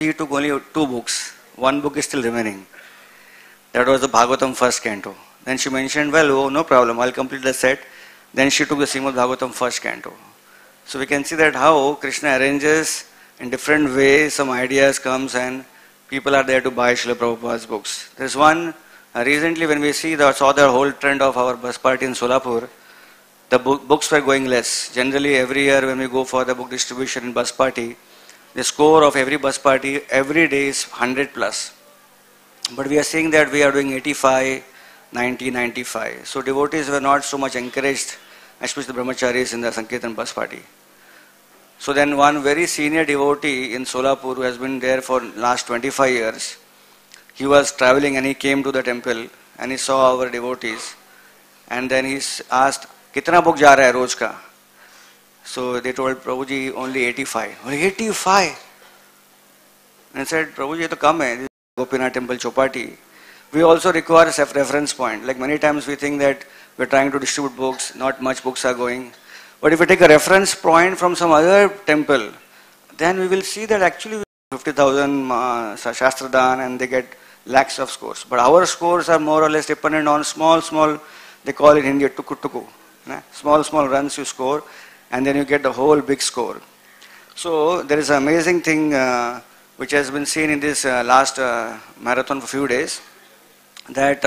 he took only 2 books. One book is still remaining. That was the Bhagavatam first canto. Then she mentioned, well, oh, no problem, I'll complete the set. Then she took the Srimad Bhagavatam first canto. So we can see that how Krishna arranges in different ways, some ideas comes and people are there to buy Srila Prabhupada's books. There's one, recently when we saw the whole trend of our bus party in Solapur, the books were going less. Generally every year when we go for the book distribution in bus party, the score of every bus party every day is 100 plus. But we are seeing that we are doing 85, 90, 95. So devotees were not so much encouraged, especially the brahmacharis in the Sankirtan bus party. So then one very senior devotee in Solapur who has been there for last 25 years, he was traveling and he came to the temple and he saw our devotees and then he asked, "Kitna book ja raha hai roz ka?" So they told Prabhuji only 85. 85? And he said, "Prabhuji, ye to kam hai. This is Gopinath Temple Chowpatty. We also require a reference point. Like many times we think that we are trying to distribute books, not much books are going. But if we take a reference point from some other temple, then we will see that actually 50,000 Shastradan and they get lakhs of scores. But our scores are more or less dependent on small, they call it in India tuku. Small runs you score and then you get the whole big score. So there is an amazing thing which has been seen in this last marathon for a few days. That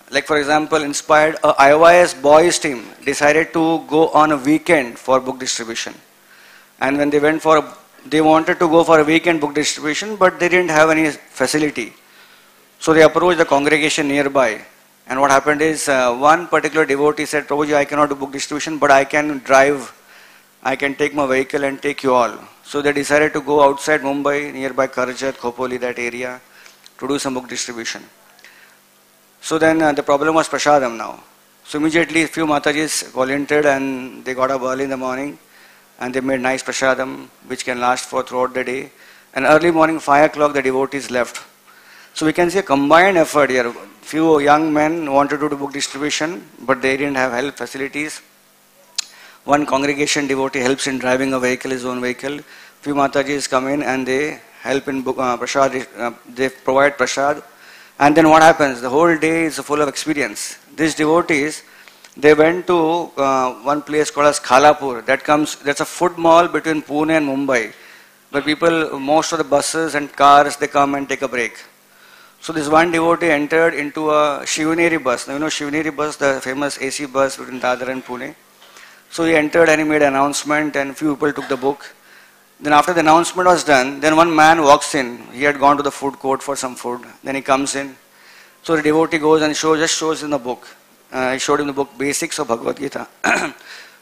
like for example, inspired IYS boys team decided to go on a weekend for book distribution. And when they they wanted to go for a weekend book distribution, but they didn't have any facility. So they approached the congregation nearby. And what happened is one particular devotee said, "Prabhuji, I cannot do book distribution, but I can drive. I can take my vehicle and take you all." So they decided to go outside Mumbai, nearby Karjat, Khopoli, that area, to do some book distribution. So then the problem was prasadam now. So immediately a few Matajis volunteered and they got up early in the morning and they made nice prasadam which can last for throughout the day. And early morning 5 o'clock the devotees left. So we can see a combined effort here. Few young men wanted to do book distribution but they didn't have help facilities. One congregation devotee helps in driving a vehicle, his own vehicle. Few Matajis come in and they help in book, prasad, they provide prasad. And then what happens? The whole day is full of experience. These devotees, they went to one place called as Khalapur. That's a food mall between Pune and Mumbai. Where people, most of the buses and cars, they come and take a break. So this one devotee entered into a Shivaneri bus. Now you know Shivaneri bus, the famous AC bus between Dadar and Pune. So he entered and he made an announcement and few people took the book. Then after the announcement was done, then one man walks in. He had gone to the food court for some food. Then he comes in. So the devotee goes and just shows him the book. He showed him the book, Basics of Bhagavad-Gita.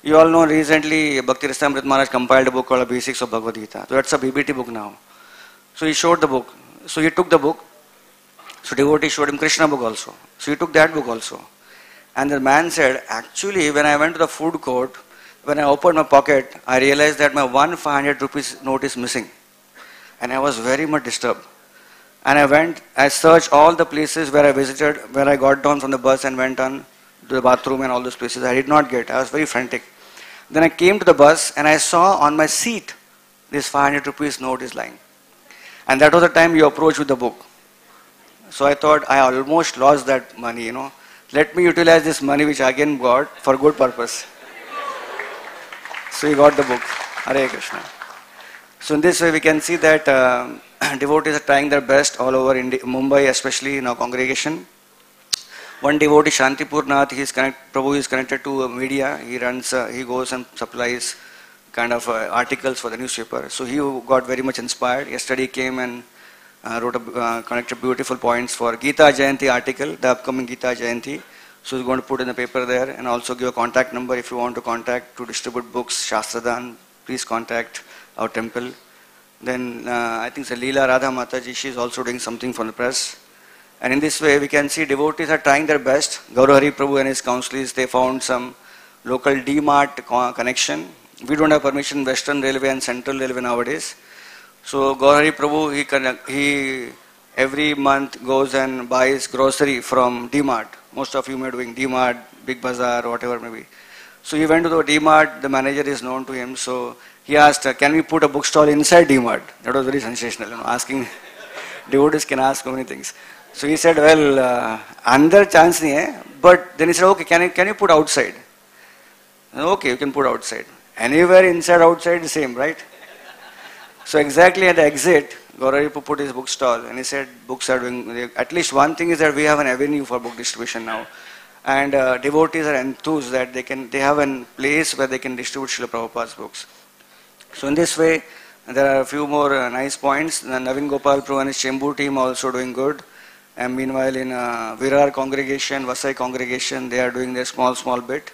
You all know recently Bhakti Rasamrit Maharaj compiled a book called Basics of Bhagavad-Gita. So that's a BBT book now. So he showed the book. So he took the book. So devotee showed him Krishna book also. So he took that book also. And the man said, actually when I went to the food court, when I opened my pocket, I realized that my 500 rupees note is missing. And I was very much disturbed. And I searched all the places where I visited, where I got down from the bus and went on to the bathroom and all those places. I did not get. I was very frantic. Then I came to the bus and I saw on my seat, this 500 rupees note is lying. And that was the time you approached with the book. So I thought, I almost lost that money, you know. Let me utilize this money which I again got for good purpose. So he got the book. Hare Krishna. So in this way we can see that devotees are trying their best all over Mumbai, especially in our congregation. One devotee, Shantipur Nath, Prabhu is connected to media. He goes and supplies kind of articles for the newspaper. So he got very much inspired. Yesterday he came and connected beautiful points for Gita Jayanti article, the upcoming Gita Jayanti. So he's going to put in the paper there and also give a contact number if you want to contact to distribute books, Shastradan, please contact our temple. Then I think Leela Radha Mataji, she is also doing something for the press. And in this way we can see devotees are trying their best. Gaurahari Prabhu and his counsellors, they found some local D-Mart connection. We don't have permission Western Railway and Central Railway nowadays. So Gaurahari Prabhu, he every month goes and buys grocery from D-Mart. Most of you may be doing D-Mart, Big Bazaar, whatever maybe. So he went to the D-Mart, the manager is known to him, so he asked, can we put a bookstall inside DMart? That was very sensational, asking devotees can ask so many things. So he said, well, under chance nahi hai, but then he said, okay, can you put outside? Okay, you can put outside. Anywhere inside, outside, the same, right? So exactly at the exit, Gauraripu put his bookstall and he said, books are doing, at least one thing is that we have an avenue for book distribution now. And devotees are enthused that they have a place where they can distribute Srila Prabhupada's books. So in this way, there are a few more nice points. The Navin Gopal Prabhu and his Chembur team are also doing good. And meanwhile in Virar congregation, Vasai congregation, they are doing their small bit.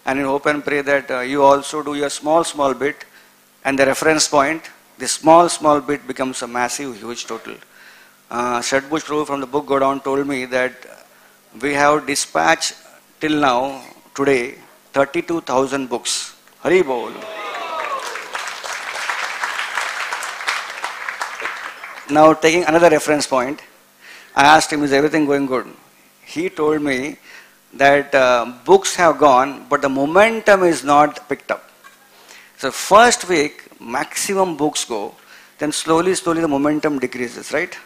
And in hope and pray that you also do your small bit, and the reference point, the small bit becomes a massive, huge total. Shadbhuj Prabhu from the book Go Down told me that we have dispatched till now, today, 32,000 books. Hari Bol. Now taking another reference point, I asked him, is everything going good? He told me that books have gone, but the momentum is not picked up. So first week, maximum books go, then slowly the momentum decreases, right?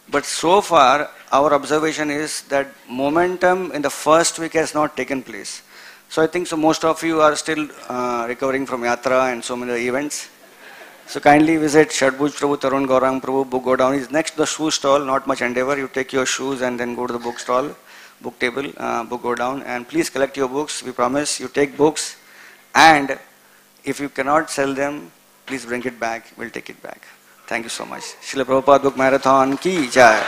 But so far, our observation is that momentum in the first week has not taken place. So I think so most of you are still recovering from Yatra and so many events. So kindly visit Shadbhuj Prabhu, Tarun Gaurang Prabhu, book Go Down. Is next to the shoe stall, not much endeavor. You take your shoes and then go to the book stall, book table, book Go Down. And please collect your books. We promise you take books. And if you cannot sell them, please bring it back. We'll take it back. Thank you so much. Srila Prabhupada Book Marathon ki jai.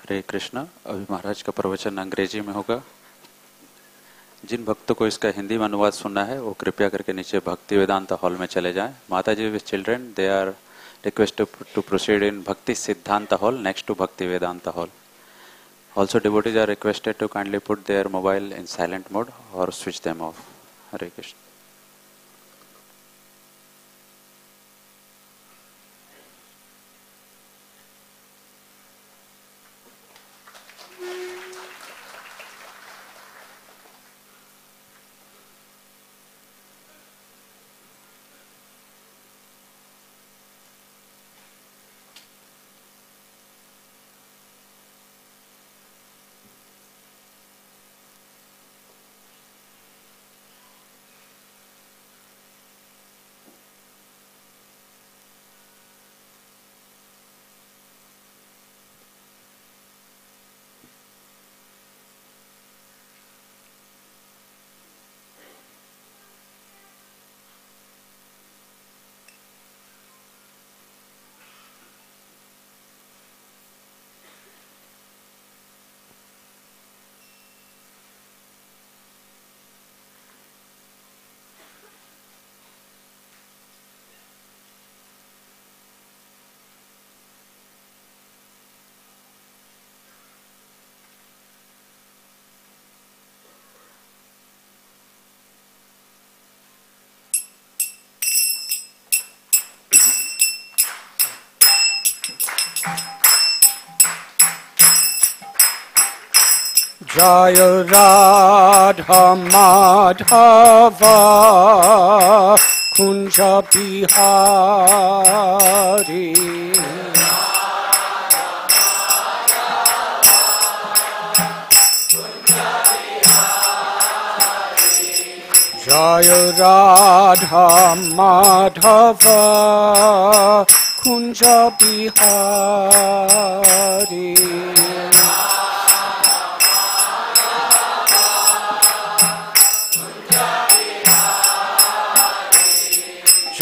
हरे कृष्णा. अभी महाराज का प्रवचन अंग्रेजी में होगा. जिन भक्तों को इसका हिंदी में अनुवाद सुनना है वो कृपया करके नीचे भक्ति वेदांत हॉल में चले जाएं. Mata ji with children they are requested to proceed in Bhakti Siddhanta hall next to Bhakti Vedanta hall. Also devotees are requested to kindly put their mobile in silent mode or switch them off. Hare Krishna. Jaya Radha Madhava Kunja Bihari Jaya Radha Madhava Kunja Bihari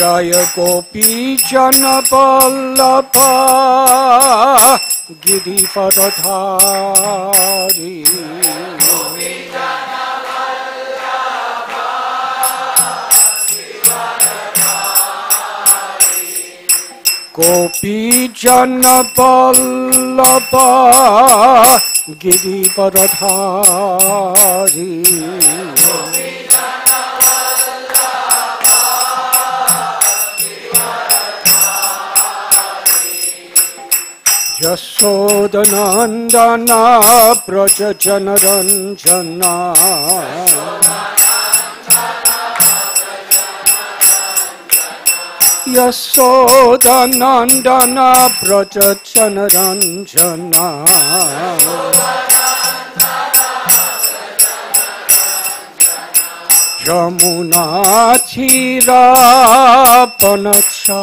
Jaya Gopi Jana Vallabha Girivardhari Gopi Jana Vallabha Girivardhari Yashodanandana Braja Janaranjana Yashodanandana Braja Janaranjana Yamuna Chira Panachari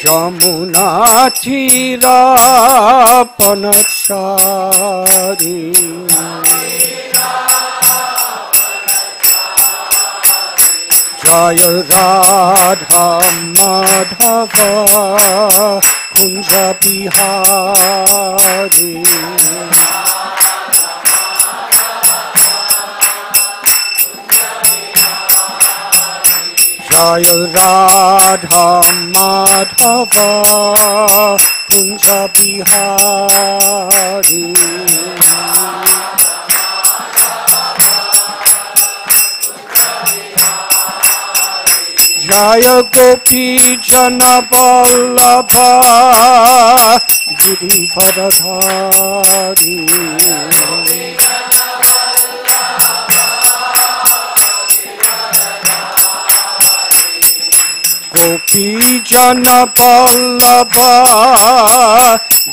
Yamuna Chira Panachari Jaya Radha Madhava Kunja Bihari Jaya Radha Madhava Kunja Bihari Jaya Gopi Jana Vallabha Girivardhari Gopi Jana Vallabha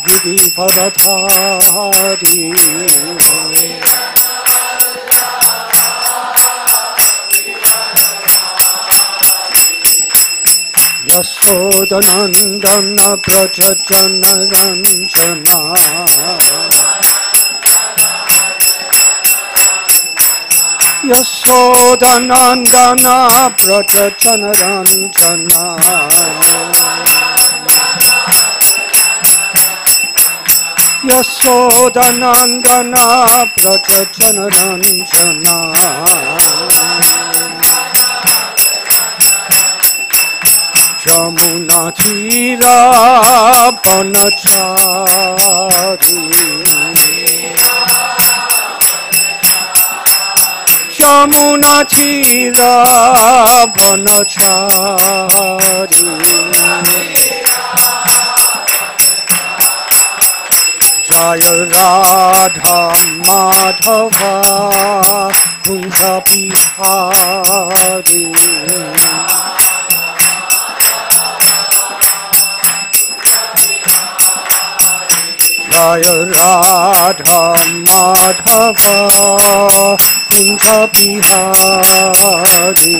Girivardhari Yashodanandana Braja Janaranjana Yashodanandana Braja Janaranjana Yashodanandana Braja Janaranjana Yamuna Chira Panachari Yamuna Chira Panachari Jaya Radha Madhava Kunja Bihari Jaya Radha Madhava Kunja Bihari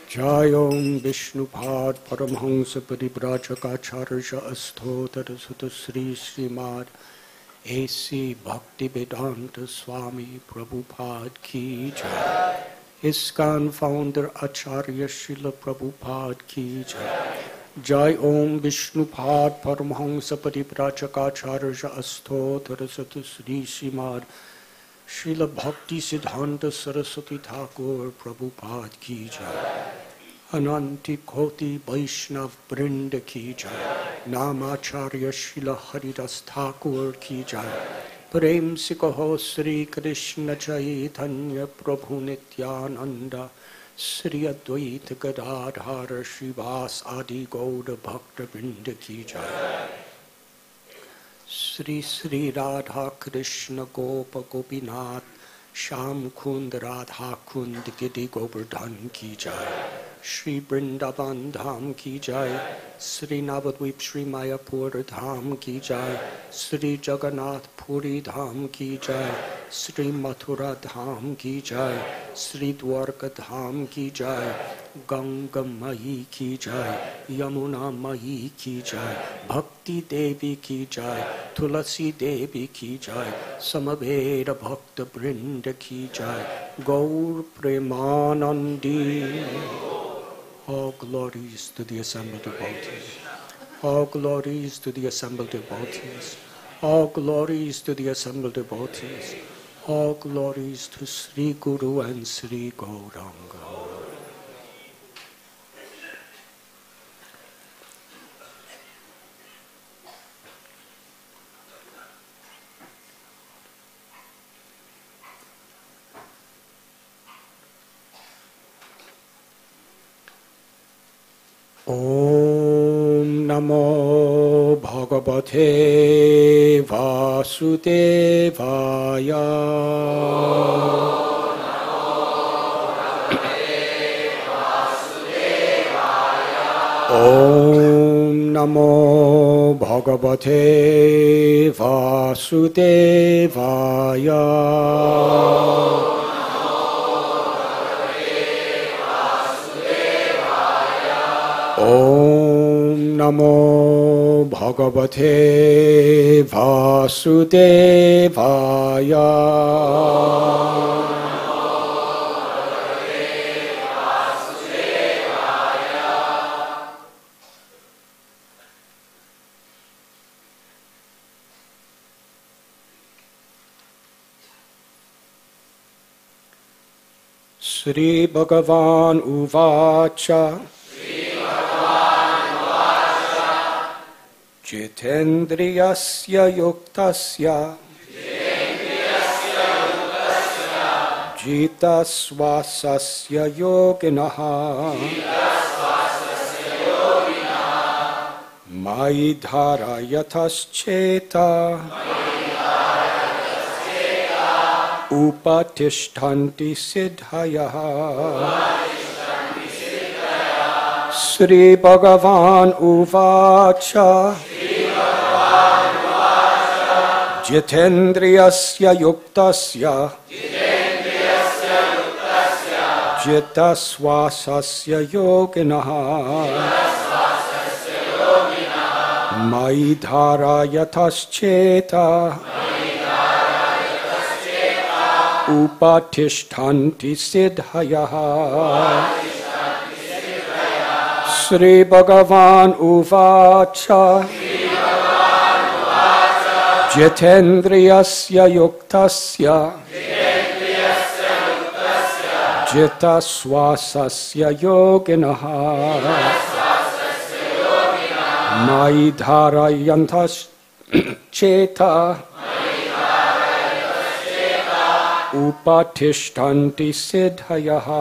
Jayom Vishnupad Paramhansa Paribrajacacharya Asthotar Sutta Sri Srimad A.C. Bhaktivedanta Swami Prabhupada Ki Jai ISKCON founder Acharya Srila Prabhupada Ki Jai Jai Om Vishnupad Paramhansa Paribrajacacharya Asthotar Sutta Sri Srimad Srila Bhakti Siddhanta Saraswati Thakur Prabhupada Ki Jai Ananti Koti Vaishnav Brinda Ki Jai Namacharya Srila Haridas Thakur Ki Jai Prem se kaho Sri Krishna Chaitanya Prabhu Nityananda Sri Advaita Gadadhara Srivas Adi Gauda Bhakta Vrinda Ki Jai Sri Sri Radha Krishna Gopa Gopinath Sham Kund Radha Kund Gidi Govardhan Ki Jai Shri Vrindavan Dham Ki Jai Sri Navadvip Shri Mayapur Dham Ki Jai Sri Jagannath Puri Dham Ki Jai Sri Mathura Dham Ki Jai Sri Dwarka Dham Ki Jai Ganga Mahi Ki Jai Yamuna Mahi Ki Jai Bhakti Devi Ki Jai Tulasi Devi Ki Jai Samaveda Bhakta Brinda Ki Jai Gaur Premanandi. All glories to the assembled devotees. All glories to the assembled devotees. All glories to the assembled devotees. All glories to Sri Guru and Sri Gauranga. Om Namo Bhagavate Vasudevaya. Om Namo Bhagavate Vasudevaya. Om Namo Bhagavate Vasudevaya. Sri Bhagavan Uvacha. Jitendriyasya yuktasya Jita swasasya yoginaha Maidhara yatascheta Upatishtanti siddhayaha. Sri Bhagavan Uvacha. Jitendriyasya yuktasya Jita swasasya yoginaha Maidhara yatascheta Upatishtanti siddhayaha. Sri Bhagavan Uvacha. Jitendriyasya yuktasya Jita swasasya yoginaha Maidhara yantascheta Upatishtanti siddhayaha.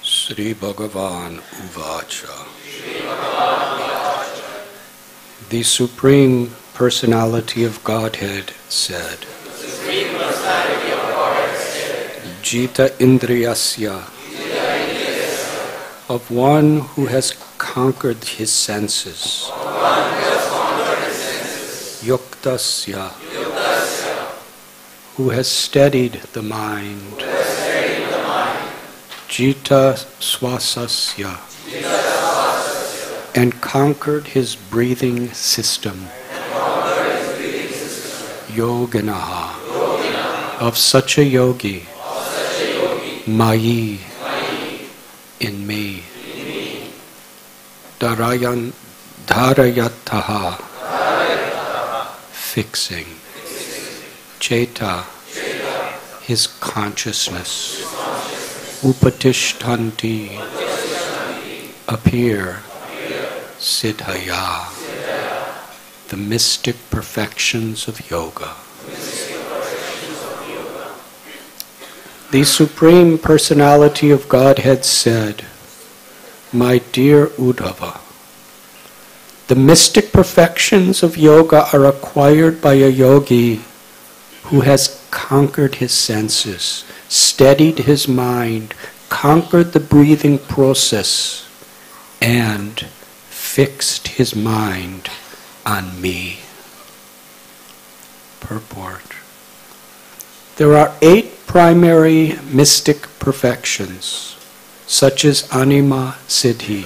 Sri Bhagavan Uvacha. The Supreme Personality of Godhead said, Jita Indriyasya, of one who has conquered his senses, Yuktasya, who has steadied the mind, Jita Swasasya, and conquered his breathing system, Yoginaha, of such a yogi, Mayi, in me, Dharayataha, fixing, Cheta, his consciousness, Upatishtanti, appear, Siddhaya, the mystic perfections of yoga. The Supreme Personality of Godhead said, my dear Uddhava, the mystic perfections of yoga are acquired by a yogi who has conquered his senses, steadied his mind, conquered the breathing process, and fixed his mind on me. Purport. There are 8 primary mystic perfections, such as Anima Siddhi,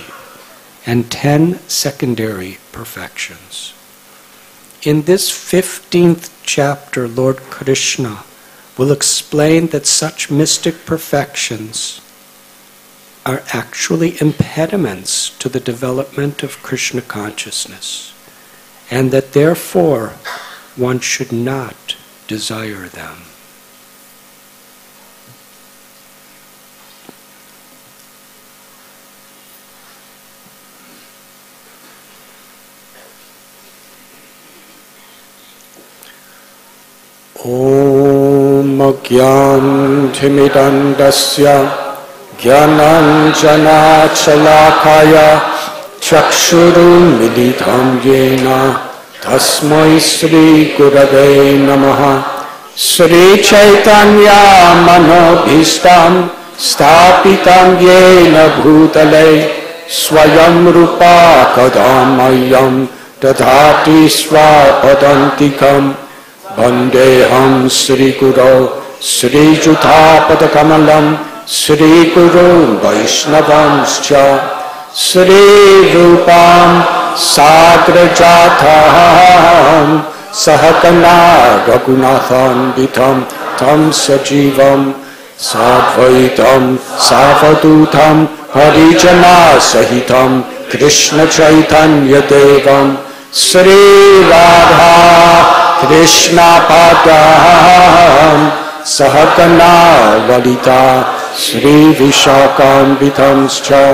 and 10 secondary perfections. In this 15th chapter, Lord Krishna will explain that such mystic perfections are actually impediments to the development of Krishna consciousness, and that therefore one should not desire them. Om Gyantimidandasya Gyananjana Chalakaya Chakshuru Miditham Yena Tasmai Sri Gurave Namaha Sri Chaitanya Manobhistam Stapitam Yena Bhutale Swayam Rupa Kadamayam Dadhati Swapadantikam Vandeham Sri Guru Sri Juthapadakamalam Sri Guru Vaishnavamscha Sri Rupam Sagrajatham Sahakana Raghunathan Vitam Tam Sajivam Sadvaitam Savadutam Harijana Sahitam Krishna Chaitanya Devam Sri Radha Krishna Padam Sahakana Valita Sri Vishakam Vitamscha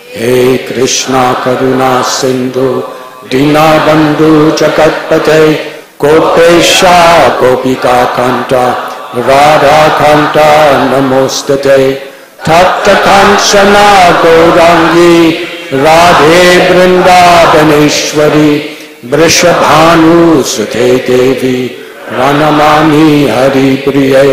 He Krishna Karuna Sindhu Dinabandhu Jagatpate Gopesha Gopika Kanta Radha Kanta Namostate Tatta Kanchana Gaurangi Radhe Vrindavaneshwari Vrishabhanu Sute Devi Ranamani Hari Priye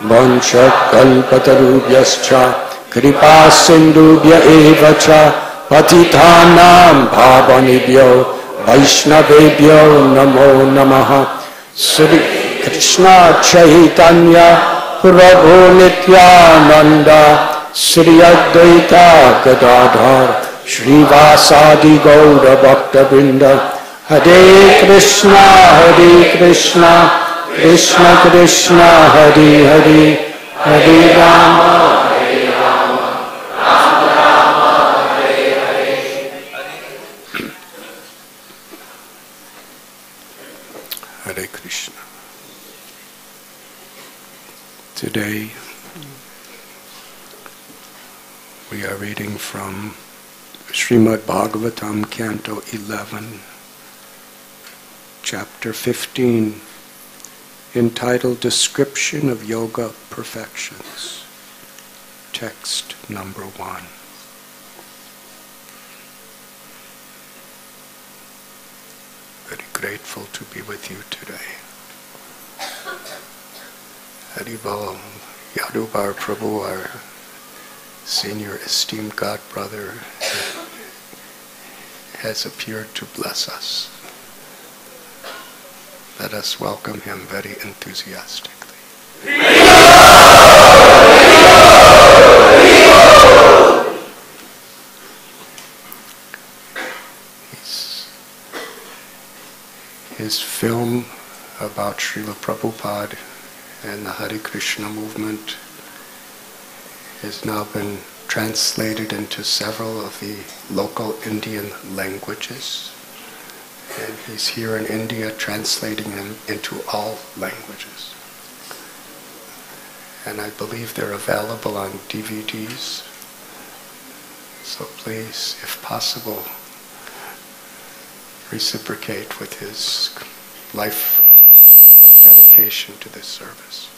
Vancha Kalpatarubhyascha Kripa Sindhubhya Evacha Patitanam Bhavanibhyo Vaishnavebhyo Namo Namaha Sri Krishna Chaitanya Prabhu Nityananda Sri Advaita Gadadhar Shri Vasadi Gaura Bhakta Vrinda Hare Krishna, Krishna Krishna, Hare Hare, Hare Rama, Rama Rama, Hare Hare. Hare Krishna. Today we are reading from Srimad Bhagavatam, Canto 11, Chapter 15, entitled Description of Yoga Perfections. Text number 1. Very grateful to be with you today. Haribol, Yadubar Prabhu, our senior esteemed God brother, has appeared to bless us. Let us welcome him very enthusiastically. His film about Srila Prabhupada and the Hare Krishna movement has now been translated into several of the local Indian languages. And he's here in India translating them into all languages. And I believe they're available on DVDs. So please, if possible, reciprocate with his life of dedication to this service.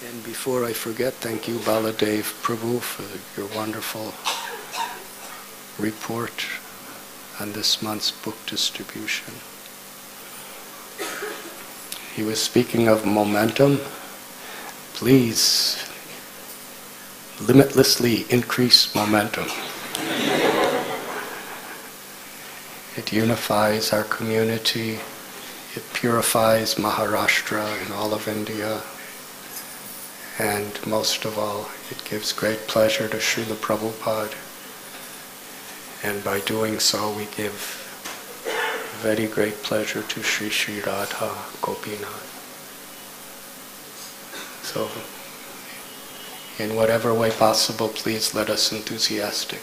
And before I forget, thank you, Baladev Prabhu, for your wonderful report on this month's book distribution. He was speaking of momentum. Please limitlessly increase momentum. It unifies our community. It purifies Maharashtra and all of India. And most of all, it gives great pleasure to Srila Prabhupada. And by doing so, we give very great pleasure to Sri Sri Radha Gopinath. So, in whatever way possible, please let us enthusiastic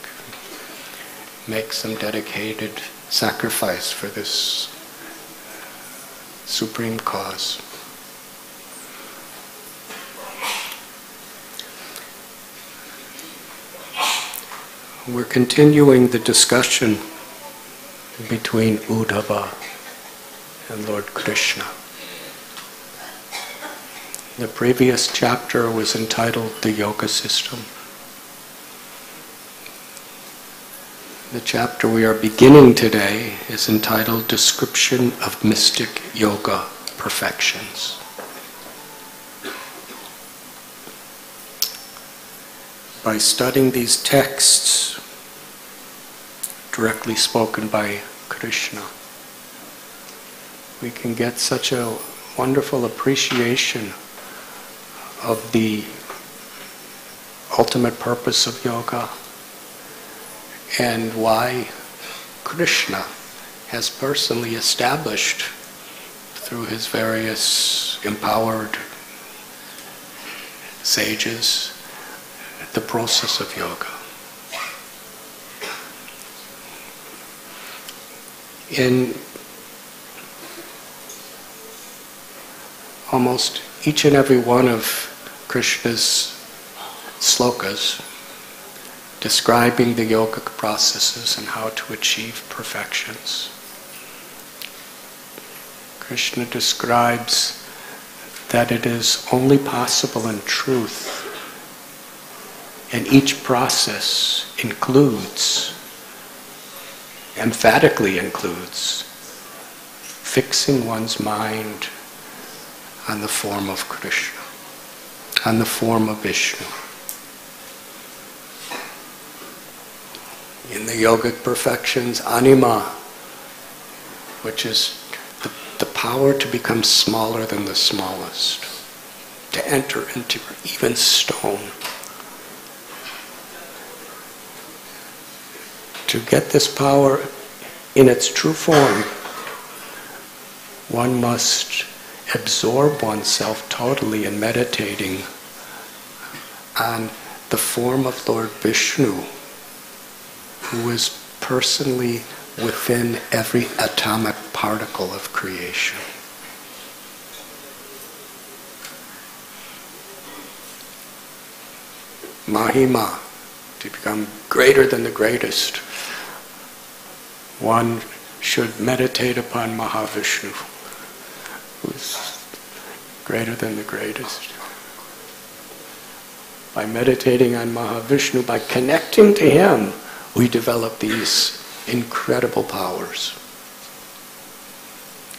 make some dedicated sacrifice for this supreme cause. We're continuing the discussion between Uddhava and Lord Krishna. The previous chapter was entitled The Yoga System. The chapter we are beginning today is entitled Description of Mystic Yoga Perfections. By studying these texts directly spoken by Krishna, we can get such a wonderful appreciation of the ultimate purpose of yoga and why Krishna has personally established through his various empowered sages the process of yoga. In almost each and every one of Krishna's slokas describing the yogic processes and how to achieve perfections, Krishna describes that it is only possible in truth, and each process includes, emphatically includes, fixing one's mind on the form of Krishna, on the form of Vishnu. In the yogic perfections, anima, which is the power to become smaller than the smallest, to enter into even stone. To get this power in its true form, one must absorb oneself totally in meditating on the form of Lord Vishnu, who is personally within every atomic particle of creation. Mahima, to become greater than the greatest, one should meditate upon Mahavishnu, who is greater than the greatest. By meditating on Mahavishnu, by connecting to him, we develop these incredible powers.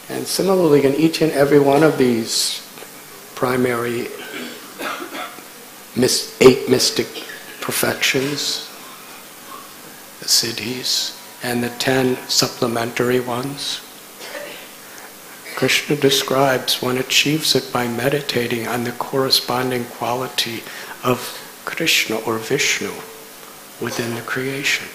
And similarly, in each and every one of these primary 8 mystic perfections, the siddhis, and the 10 supplementary ones, Krishna describes one achieves it by meditating on the corresponding quality of Krishna or Vishnu within the creation.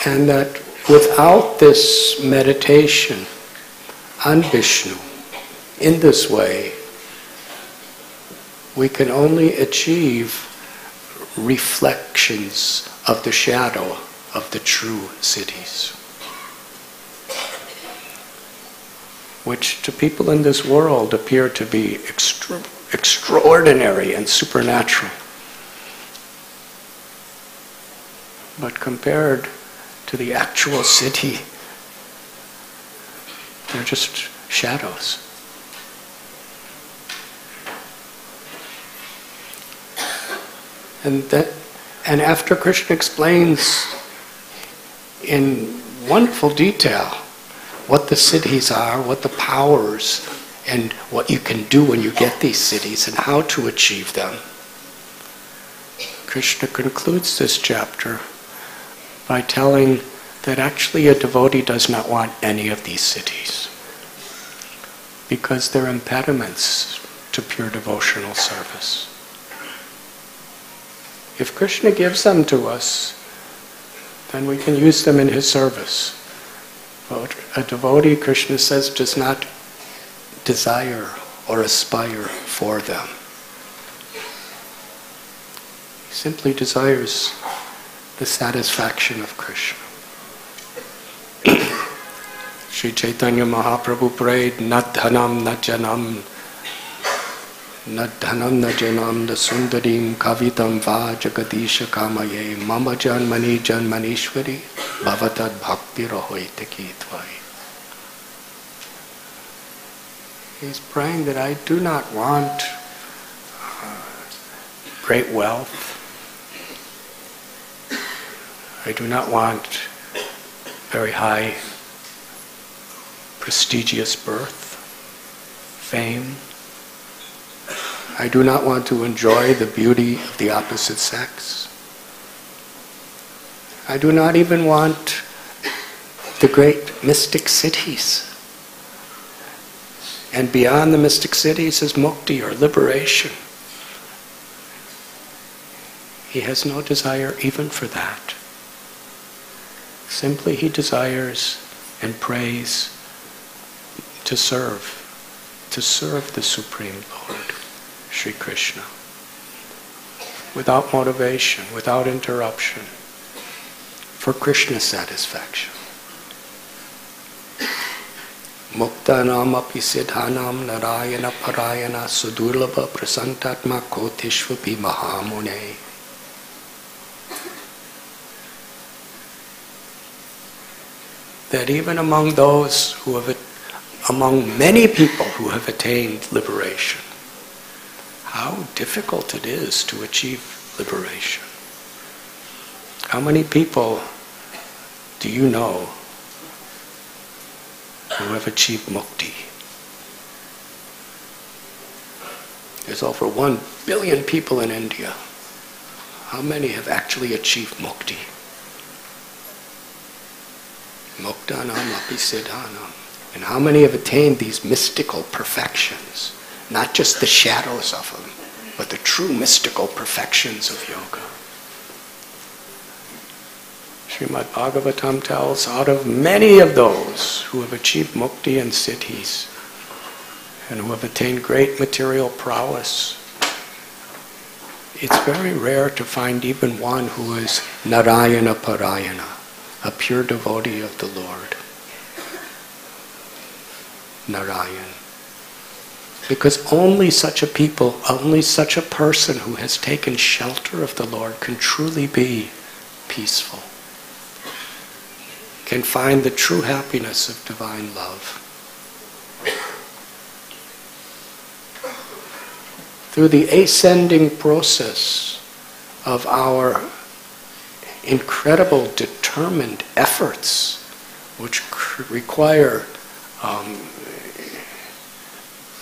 And that without this meditation on Vishnu, in this way, we can only achieve reflections of the shadow of the true siddhis, which to people in this world appear to be extraordinary and supernatural. But compared to the actual siddhi, they're just shadows. And after Krishna explains in wonderful detail what the siddhis are, what the powers, and what you can do when you get these siddhis, and how to achieve them, Krishna concludes this chapter by telling that actually a devotee does not want any of these siddhis, because they're impediments to pure devotional service. If Krishna gives them to us, then we can use them in his service. But a devotee, Krishna says, does not desire or aspire for them. He simply desires the satisfaction of Krishna. Sri Chaitanya Mahaprabhu prayed, "Na dhanam na janam, na dhanam na janam, na sundarim kavitam va jagadisha kamaye, mama janmani janmanishwari, bhavatad bhakti rahoite kitvai." He's praying that I do not want great wealth. I do not want very high, prestigious birth, fame. I do not want to enjoy the beauty of the opposite sex. I do not even want the great mystic siddhis. And beyond the mystic siddhis is mukti, or liberation. He has no desire even for that. Simply he desires and prays to serve the Supreme Lord, Sri Krishna, without motivation, without interruption, for Krishna's satisfaction. Muktanam api siddhanam narayana parayana sudurlabha prasantatma kotishvapi mahamune. That even among those who have, among many people who have attained liberation, how difficult it is to achieve liberation. How many people do you know who have achieved mukti? There's over 1 billion people in India. How many have actually achieved mukti? Muktanam api siddhanam. And how many have attained these mystical perfections? Not just the shadows of them, but the true mystical perfections of yoga. Srimad Bhagavatam tells, out of many of those who have achieved mukti and siddhis, and who have attained great material prowess, it's very rare to find even one who is Narayana Parayana, a pure devotee of the Lord. Narayan. Because only such a people, only such a person who has taken shelter of the Lord can truly be peaceful, can find the true happiness of divine love. through the ascending process of our incredible determined efforts, which require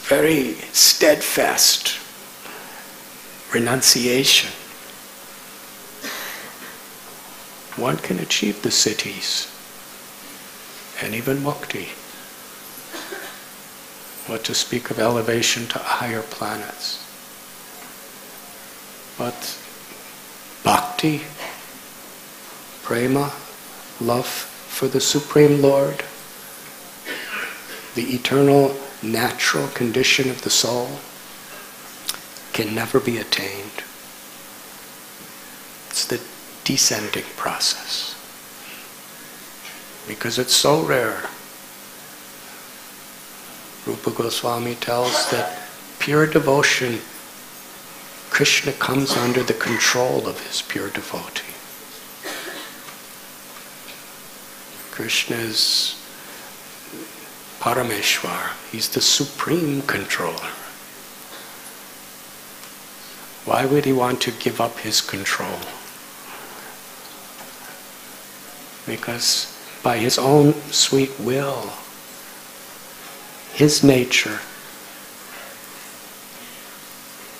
very steadfast renunciation, one can achieve the siddhis and even mukti. What to speak of elevation to higher planets. But bhakti, prema, love for the Supreme Lord, the eternal natural condition of the soul, can never be attained. It's the descending process. Because it's so rare. Rupa Goswami tells that pure devotion, Krishna comes under the control of his pure devotee. Krishna is Parameshwar. He's the supreme controller. Why would he want to give up his control? Because by his own sweet will, his nature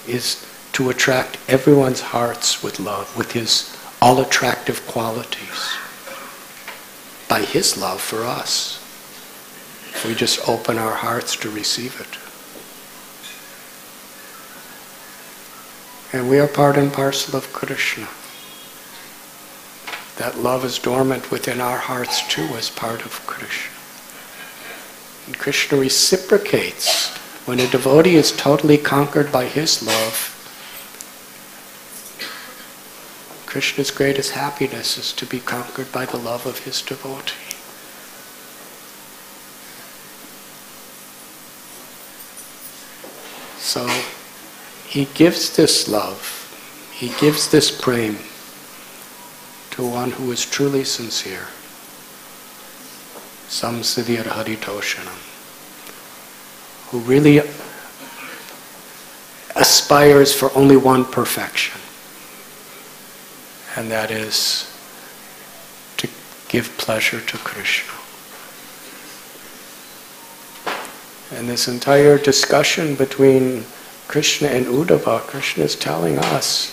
is to attract everyone's hearts with love, with his all-attractive qualities, by his love for us, if we just open our hearts to receive it. And we are part and parcel of Krishna. That love is dormant within our hearts too as part of Krishna. And Krishna reciprocates. When a devotee is totally conquered by his love, Krishna's greatest happiness is to be conquered by the love of his devotee. So he gives this love, he gives this prema to one who is truly sincere. Samsiddhir haritoshanam, who really aspires for only one perfection, and that is to give pleasure to Krishna. And this entire discussion between Krishna and Uddhava, Krishna is telling us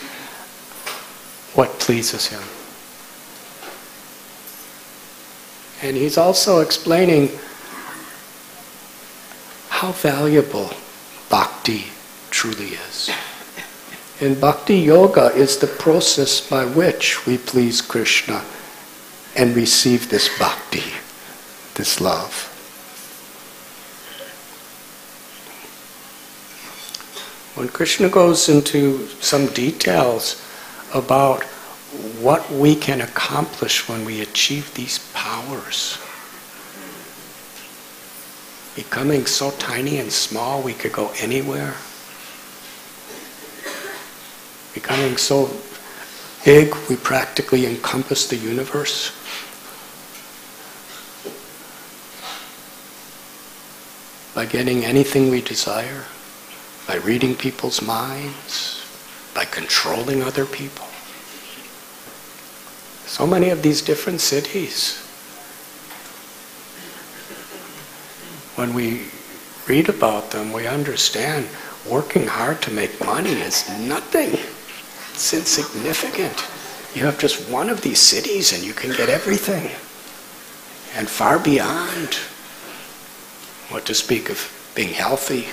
what pleases him. And he's also explaining how valuable bhakti truly is. And bhakti yoga is the process by which we please Krishna and receive this bhakti, this love. When Krishna goes into some details about what we can accomplish when we achieve these powers, becoming so tiny and small we could go anywhere, becoming so big we practically encompass the universe, by getting anything we desire, by reading people's minds, by controlling other people. So many of these different cities. When we read about them, we understand working hard to make money is nothing. It's insignificant. You have just one of these cities and you can get everything. And far beyond. What to speak of being healthy.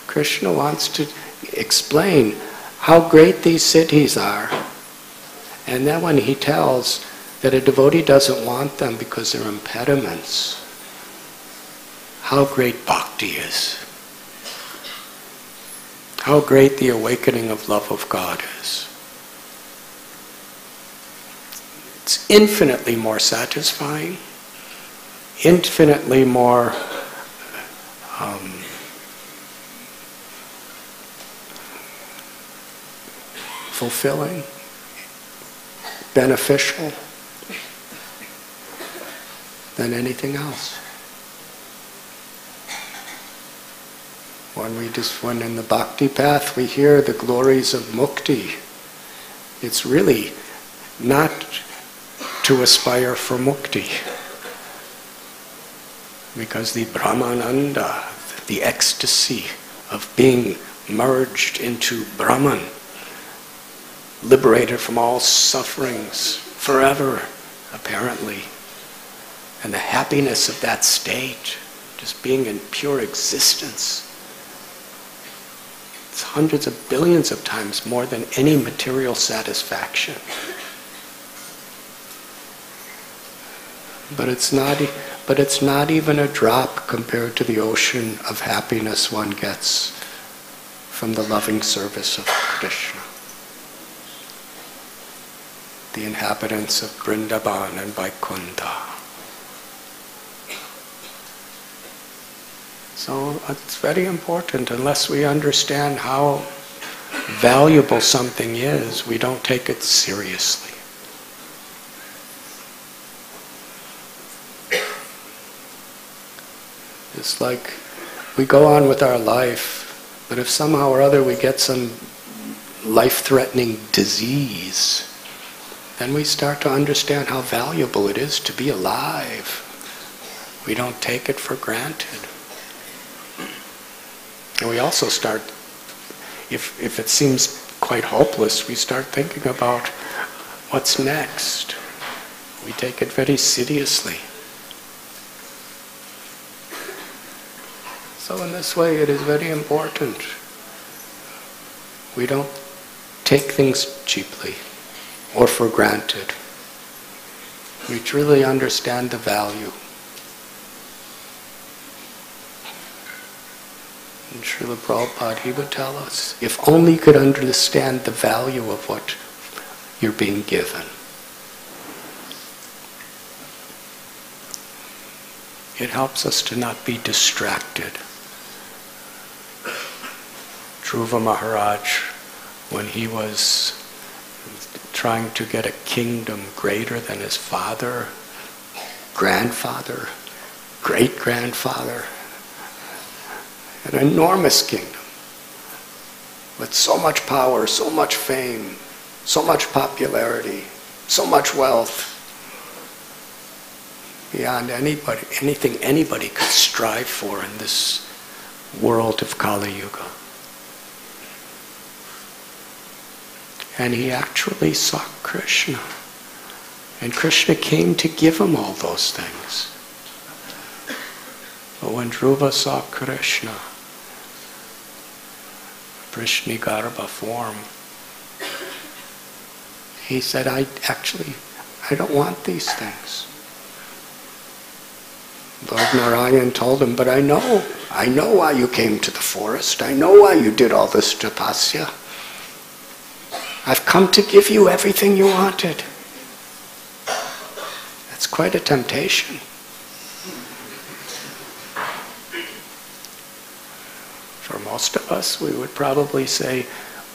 Krishna wants to explain how great these cities are. And then when he tells that a devotee doesn't want them because they're impediments, how great bhakti is. How great the awakening of love of God is. It's infinitely more satisfying, infinitely more fulfilling, beneficial than anything else. When in the bhakti path we hear the glories of mukti, it's really not to aspire for mukti. Because the Brahmananda, the ecstasy of being merged into Brahman, liberated from all sufferings forever, apparently, and the happiness of that state, just being in pure existence, it's hundreds of billions of times more than any material satisfaction. But it's not even a drop compared to the ocean of happiness one gets from the loving service of Krishna. The inhabitants of Vrindavan and Vaikuntha. So it's very important. Unless we understand how valuable something is, we don't take it seriously. It's like we go on with our life, but if somehow or other we get some life-threatening disease, then we start to understand how valuable it is to be alive. We don't take it for granted. And we also start, if it seems quite hopeless, we start thinking about what's next. We take it very seriously. So in this way it is very important. We don't take things cheaply or for granted. We truly understand the value. And Srila Prabhupada, he would tell us, if only you could understand the value of what you're being given. It helps us to not be distracted. Dhruva Maharaj, when he was trying to get a kingdom greater than his father, grandfather, great-grandfather, an enormous kingdom with so much power, so much fame, so much popularity, so much wealth, beyond anything anybody could strive for in this world of Kali Yuga. And he actually saw Krishna. And Krishna came to give him all those things. But when Dhruva saw Krishna, Vrishnigarba form, he said, I don't want these things. Lord Narayan told him, but I know why you came to the forest. I know why you did all this tapasya. I've come to give you everything you wanted. That's quite a temptation. For most of us, we would probably say,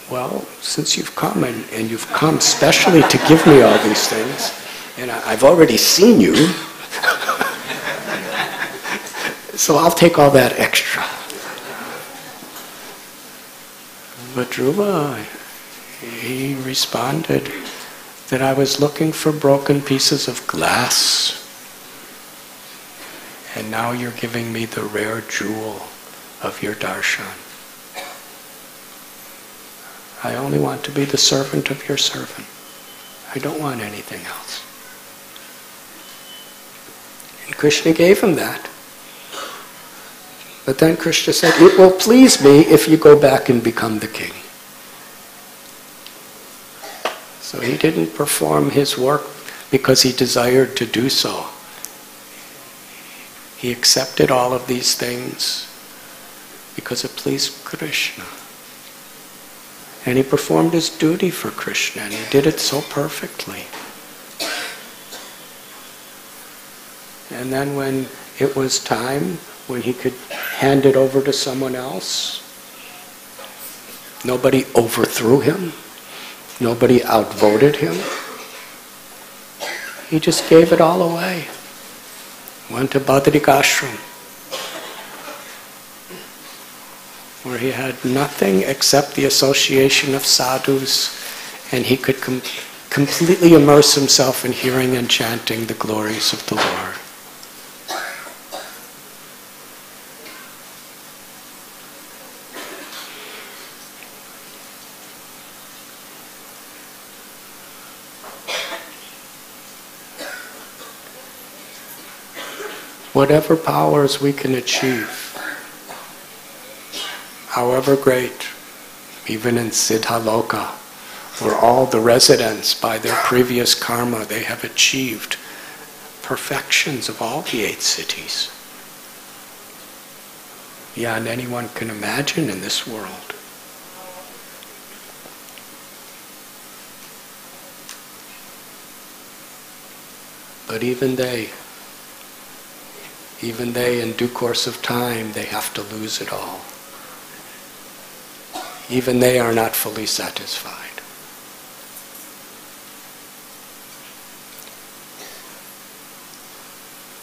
well, since you've come and you've come specially to give me all these things, and I've already seen you, so I'll take all that extra. But Dhruva, he responded that I was looking for broken pieces of glass, and now you're giving me the rare jewel of your darshan. I only want to be the servant of your servant. I don't want anything else. And Krishna gave him that. But then Krishna said, it will please me if you go back and become the king. So he didn't perform his work because he desired to do so. He accepted all of these things because it pleased Krishna. And he performed his duty for Krishna, and he did it so perfectly. And then when it was time, when he could hand it over to someone else, nobody overthrew him. Nobody outvoted him. He just gave it all away. Went to Badrikashram, where he had nothing except the association of sadhus, and he could completely immerse himself in hearing and chanting the glories of the Lord. Whatever powers we can achieve, however great, even in Siddhaloka, where all the residents, by their previous karma, they have achieved perfections of all the 8 cities. Beyond anyone can imagine in this world. But even they in due course of time, they have to lose it all. Even they are not fully satisfied.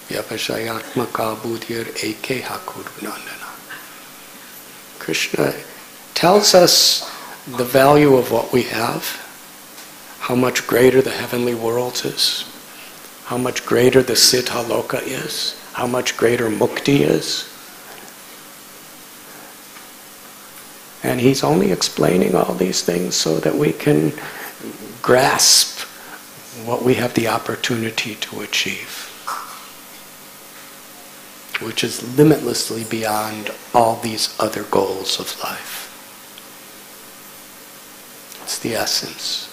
Vyavashayatmaka buddhir ekeha kurunandana. Krishna tells us the value of what we have, how much greater the heavenly world is, how much greater the Siddhaloka is, how much greater mukti is. And he's only explaining all these things so that we can grasp what we have the opportunity to achieve, which is limitlessly beyond all these other goals of life. It's the essence.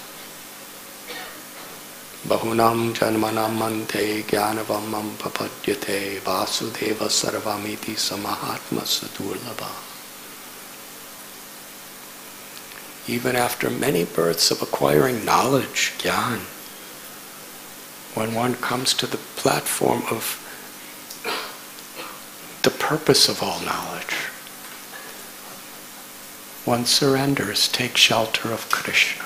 Bahunam janmanam mante jnanavamam papadyate vasudeva sarvamiti samahatma sadurlabha. Even after many births of acquiring knowledge, jnana, when one comes to the platform of the purpose of all knowledge, one surrenders, takes shelter of Krishna.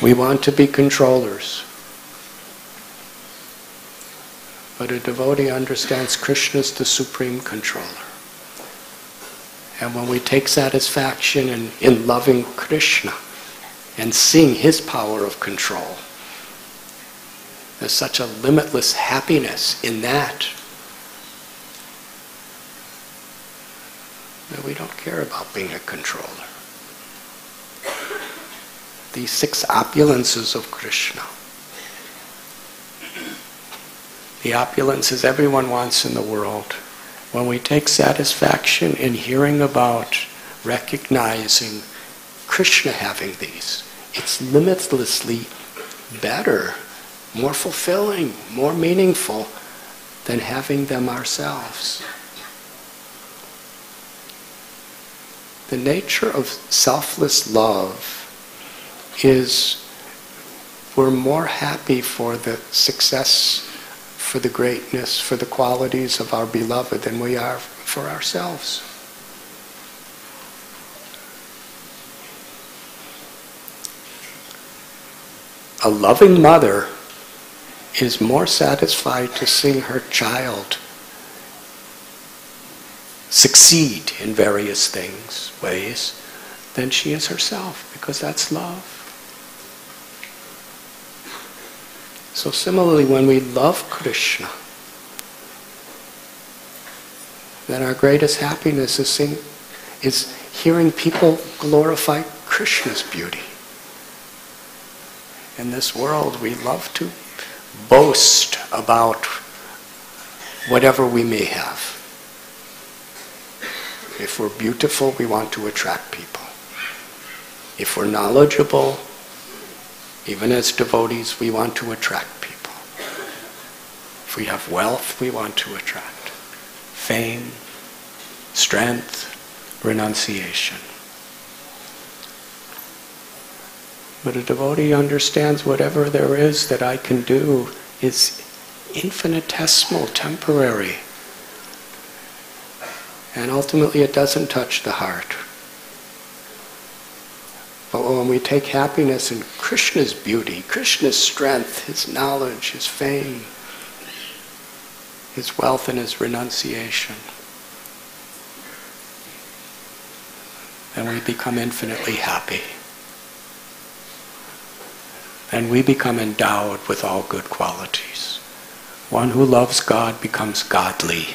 We want to be controllers. But a devotee understands Krishna is the supreme controller. And when we take satisfaction in loving Krishna and seeing his power of control, there's such a limitless happiness in that we don't care about being a controller. These 6 opulences of Krishna. The opulences everyone wants in the world. When we take satisfaction in hearing about, recognizing Krishna having these, it's limitlessly better, more fulfilling, more meaningful than having them ourselves. The nature of selfless love is we're more happy for the success, for the greatness, for the qualities of our beloved than we are for ourselves. A loving mother is more satisfied to see her child succeed in various ways, than she is herself, because that's love. So similarly, when we love Krishna, then our greatest happiness is hearing people glorify Krishna's beauty. In this world, we love to boast about whatever we may have. If we're beautiful, we want to attract people. If we're knowledgeable, even as devotees, we want to attract people. If we have wealth, we want to attract fame, strength, renunciation. But a devotee understands whatever there is that I can do is infinitesimal, temporary. And ultimately it doesn't touch the heart. But when we take happiness in Krishna's beauty, Krishna's strength, his knowledge, his fame, his wealth and his renunciation, then we become infinitely happy. And we become endowed with all good qualities. One who loves God becomes godly.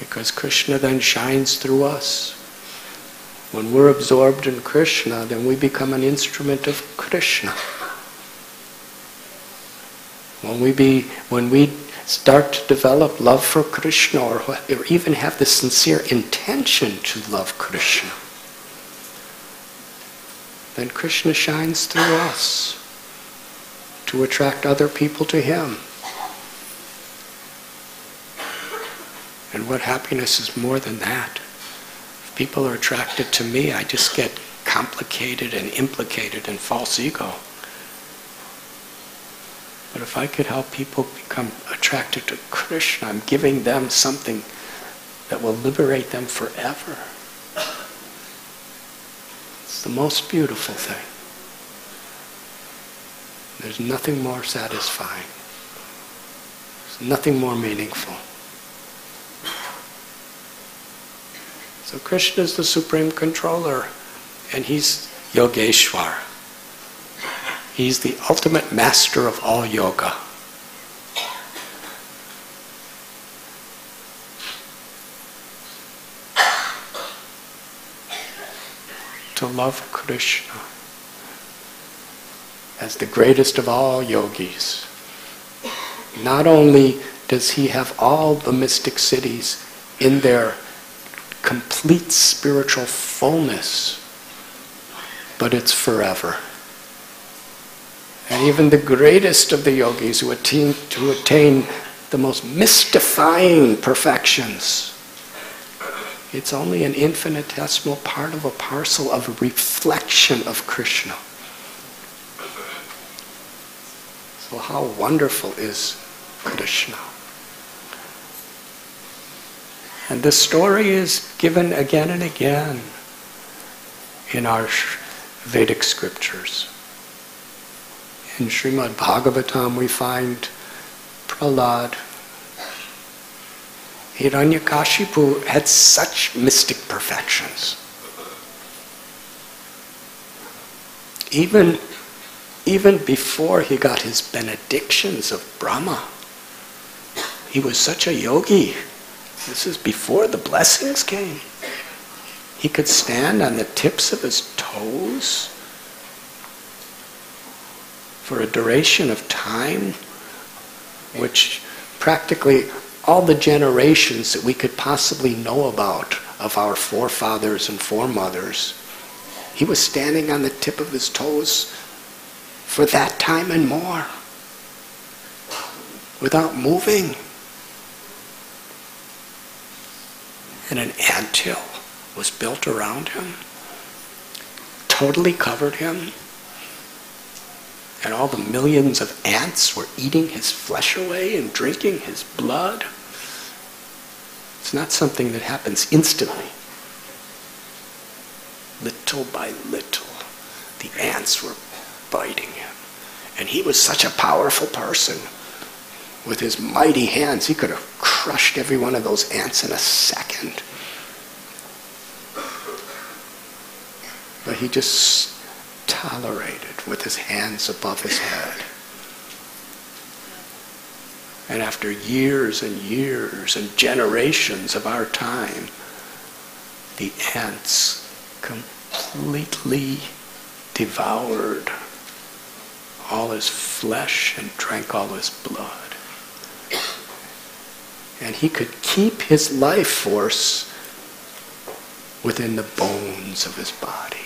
Because Krishna then shines through us. When we're absorbed in Krishna, then we become an instrument of Krishna. When we start to develop love for Krishna, or even have the sincere intention to love Krishna, then Krishna shines through us to attract other people to him. And what happiness is more than that? If people are attracted to me, I just get complicated and implicated in false ego. But if I could help people become attracted to Krishna, I'm giving them something that will liberate them forever. It's the most beautiful thing. There's nothing more satisfying. There's nothing more meaningful. So Krishna is the supreme controller, and he's Yogeshwar. He's the ultimate master of all yoga. To love Krishna as the greatest of all yogis. Not only does he have all the mystic cities in their complete spiritual fullness, but it's forever. And even the greatest of the yogis who attain the most mystifying perfections, it's only an infinitesimal part of a parcel of a reflection of Krishna. So how wonderful is Krishna? And this story is given again and again in our Vedic scriptures. In Srimad Bhagavatam we find Prahlad. Hiranyakashipu had such mystic perfections. Even before he got his benedictions of Brahma, he was such a yogi. This is before the blessings came. He could stand on the tips of his toes for a duration of time, which practically all the generations that we could possibly know about of our forefathers and foremothers, he was standing on the tip of his toes for that time and more, without moving. And an anthill was built around him, totally covered him, and all the millions of ants were eating his flesh away and drinking his blood. It's not something that happens instantly. Little by little, the ants were biting him. And he was such a powerful person. With his mighty hands, he could have crushed every one of those ants in a second. But he just tolerated with his hands above his head. And after years and years and generations of our time, the ants completely devoured all his flesh and drank all his blood. And he could keep his life force within the bones of his body.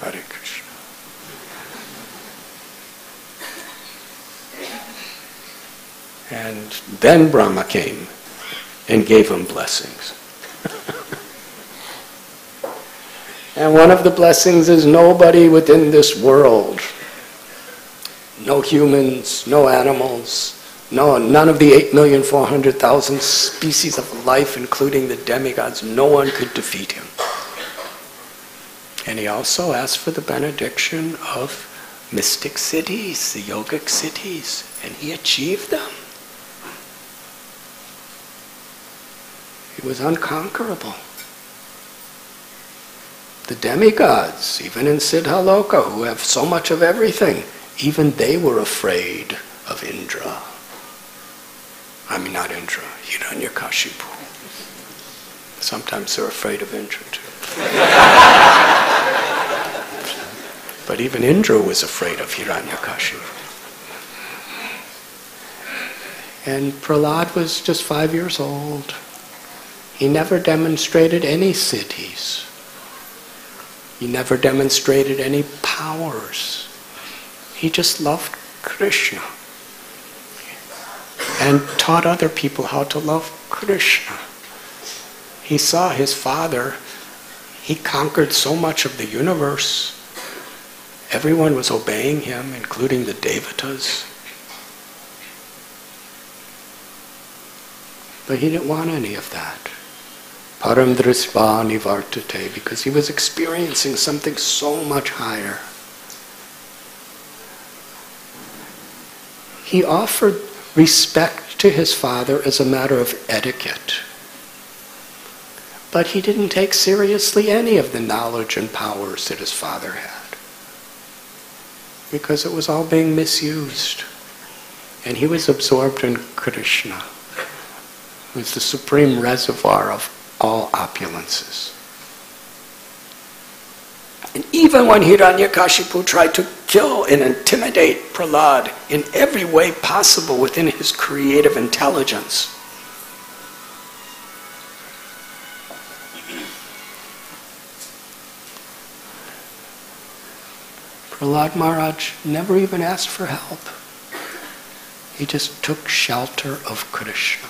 Hare Krishna. And then Brahma came and gave him blessings. And one of the blessings is nobody within this world, no humans, no animals, No, none of the 8,400,000 species of life, including the demigods, no one could defeat him. And he also asked for the benediction of mystic cities, the yogic cities, and he achieved them. He was unconquerable. The demigods, even in Siddhaloka, who have so much of everything, even they were afraid of Indra. I mean, not Indra, Hiranyakashipu. Sometimes they're afraid of Indra too. But even Indra was afraid of Hiranyakashipu. And Prahlad was just 5 years old. He never demonstrated any siddhis. He never demonstrated any powers. He just loved Krishna and taught other people how to love Krishna. He saw his father. He conquered so much of the universe. Everyone was obeying him, including the devatas. But he didn't want any of that. Param drisva nivartate, because he was experiencing something so much higher. He offered respect to his father as a matter of etiquette. But he didn't take seriously any of the knowledge and powers that his father had, because it was all being misused. And he was absorbed in Krishna, who is the supreme reservoir of all opulences. And even when Hiranyakashipu tried to kill and intimidate Prahlad in every way possible within his creative intelligence, Prahlad Maharaj never even asked for help. He just took shelter of Krishna.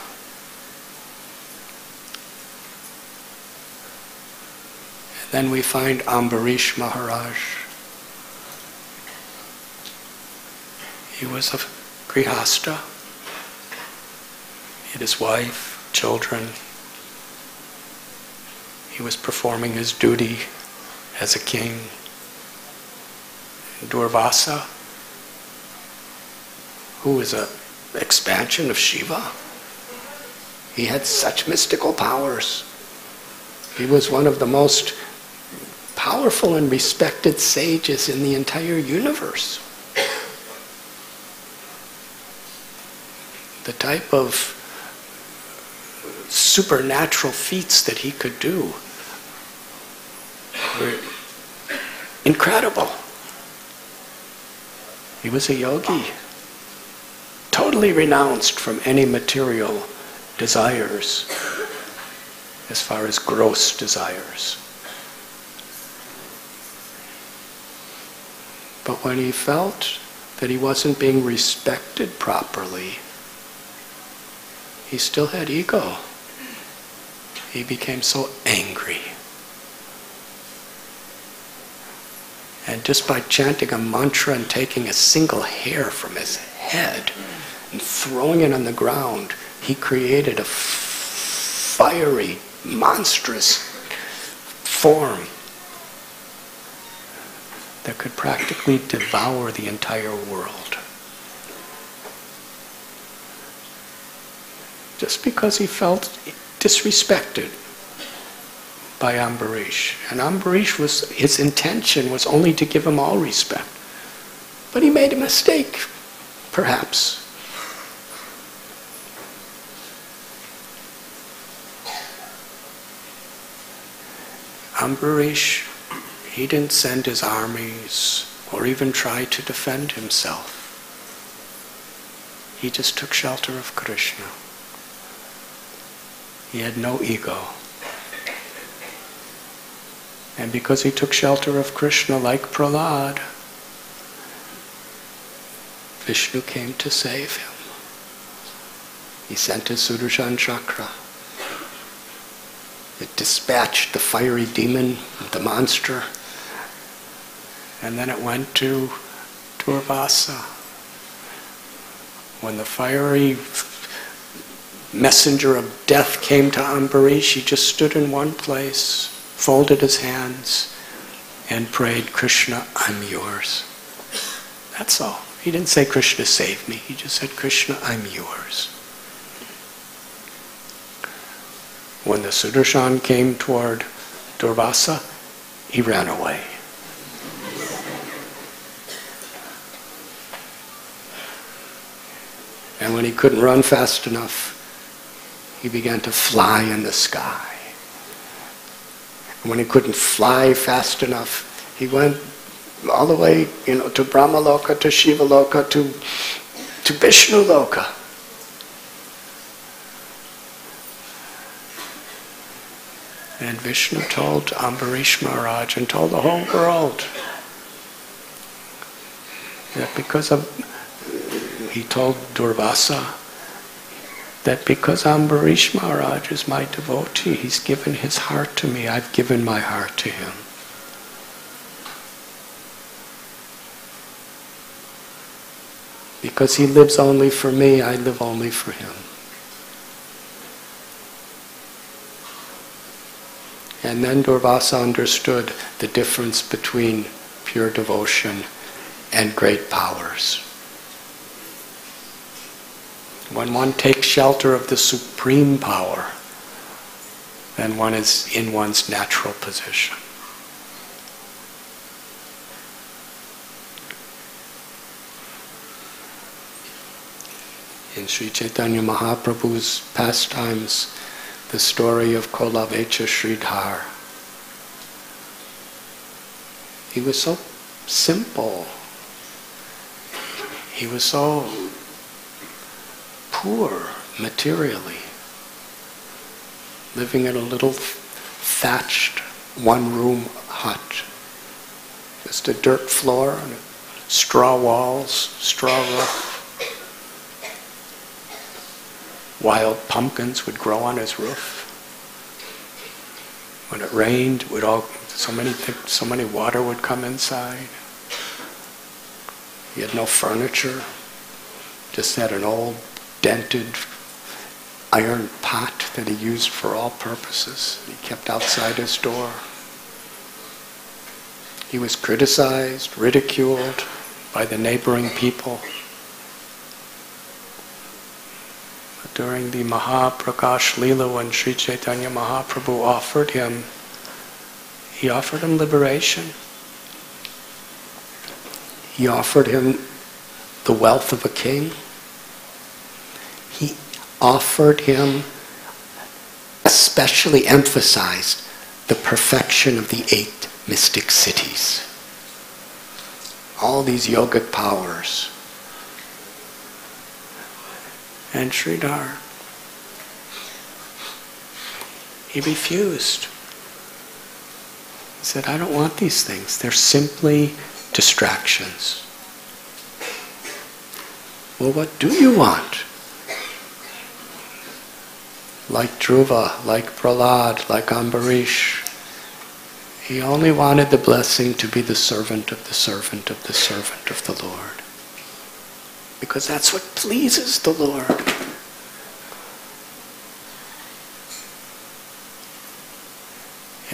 Then we find Ambarish Maharaj. He was a grihasta. He had his wife, children. He was performing his duty as a king. Durvasa, who was an expansion of Shiva, he had such mystical powers. He was one of the most powerful and respected sages in the entire universe. The type of supernatural feats that he could do were incredible. He was a yogi, totally renounced from any material desires, as far as gross desires. But when he felt that he wasn't being respected properly, he still had ego. He became so angry. And just by chanting a mantra and taking a single hair from his head and throwing it on the ground, he created a fiery, monstrous form that could practically devour the entire world. Just because he felt disrespected by Ambarish. And Ambarish, his intention was only to give him all respect. But he made a mistake, perhaps. Ambarish, he didn't send his armies or even try to defend himself. He just took shelter of Krishna. He had no ego. And because he took shelter of Krishna like Prahlad, Vishnu came to save him. He sent his Sudarshan Chakra. It dispatched the fiery demon, the monster, and then it went to Durvasa, When the fiery messenger of death came to Ambarish, he just stood in one place, folded his hands, and prayed, Krishna, I'm yours. That's all. He didn't say, Krishna, save me. He just said, Krishna, I'm yours. When the Sudarshan came toward Durvasa, he ran away. And when he couldn't run fast enough, he began to fly in the sky. And when he couldn't fly fast enough, he went all the way, to Brahmaloka, to Shivaloka, to Vishnu Loka. And Vishnu told Ambarish Maharaj and told the whole world that he told Durvasa that because Ambarish Maharaj is my devotee, he's given his heart to me, I've given my heart to him. Because he lives only for me, I live only for him. And then Durvasa understood the difference between pure devotion and great powers. When one takes shelter of the supreme power, then one is in one's natural position. In Sri Chaitanya Mahaprabhu's pastimes, the story of Kolavecha Sridhar. He was so simple. He was so poor materially, living in a little thatched one-room hut. Just a dirt floor and straw walls, straw roof. Wild pumpkins would grow on his roof. When it rained, so many water would come inside. He had no furniture, just had an old dented iron pot that he used for all purposes. He kept outside his door. He was criticized, ridiculed by the neighboring people. During the Mahaprakash Leela, when Sri Chaitanya Mahaprabhu offered him liberation. He offered him the wealth of a king. He offered him, especially emphasized, the perfection of the 8 mystic cities. All these yogic powers. And Sridhar, he refused. He said, I don't want these things. They're simply distractions. Well, what do you want? Like Dhruva, like Prahlad, like Ambarish, he only wanted the blessing to be the servant of the servant of the servant of the Lord. Because that's what pleases the Lord.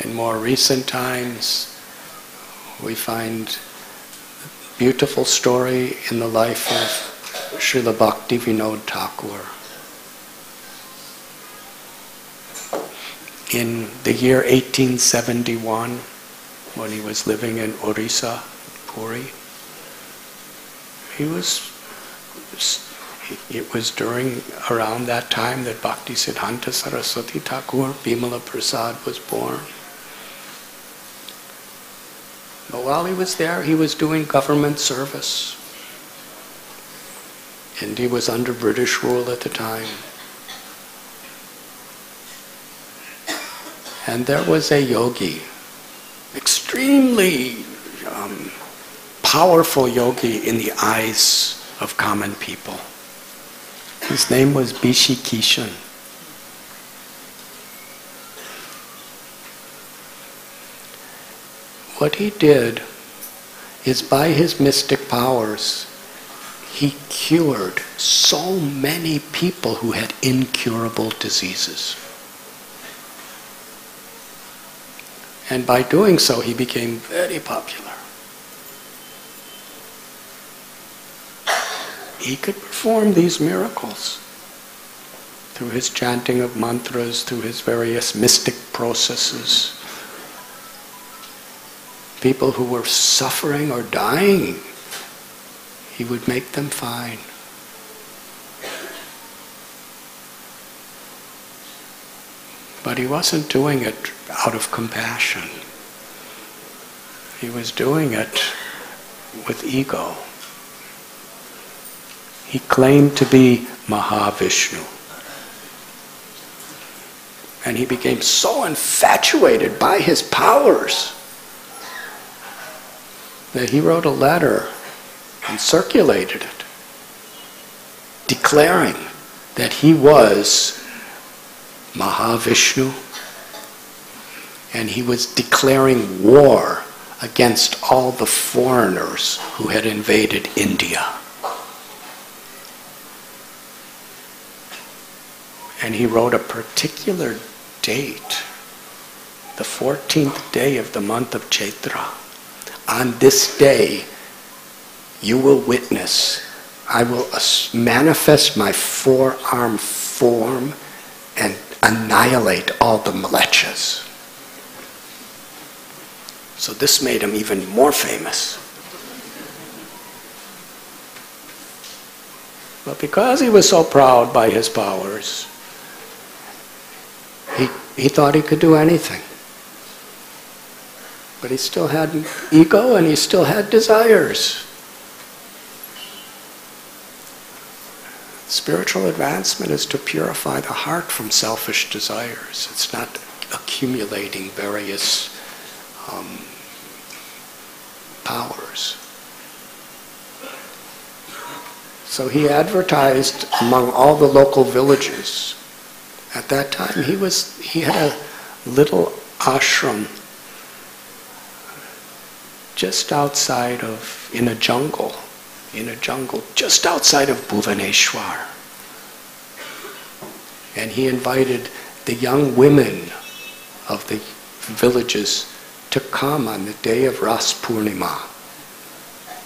In more recent times, we find a beautiful story in the life of Srila Bhakti Vinod Thakur. In the year 1871, when he was living in Orissa, Puri, it was around that time that Bhakti Siddhanta Saraswati Thakur, Bimala Prasad, was born. But while he was there, he was doing government service. And he was under British rule at the time. And there was a yogi, extremely powerful yogi in the eyes of common people. His name was Bishi Kishan. What he did is, by his mystic powers, he cured so many people who had incurable diseases. And by doing so, he became very popular. He could perform these miracles through his chanting of mantras, through his various mystic processes. People who were suffering or dying, he would make them fine. But he wasn't doing it out of compassion. He was doing it with ego. He claimed to be Mahavishnu. And he became so infatuated by his powers that he wrote a letter and circulated it, declaring that he was Mahavishnu, and he was declaring war against all the foreigners who had invaded India. And he wrote a particular date, the 14th day of the month of Chaitra. On this day, you will witness, I will manifest my four-arm form and annihilate all the mlechas. So this made him even more famous. But because he was so proud by his powers, he thought he could do anything. But he still had ego and he still had desires. Spiritual advancement is to purify the heart from selfish desires. It's not accumulating various powers. So he advertised among all the local villages. At that time he had a little ashram just outside of, in a jungle just outside of Bhuvaneshwar. And he invited the young women of the villages to come on the day of Ras Purnima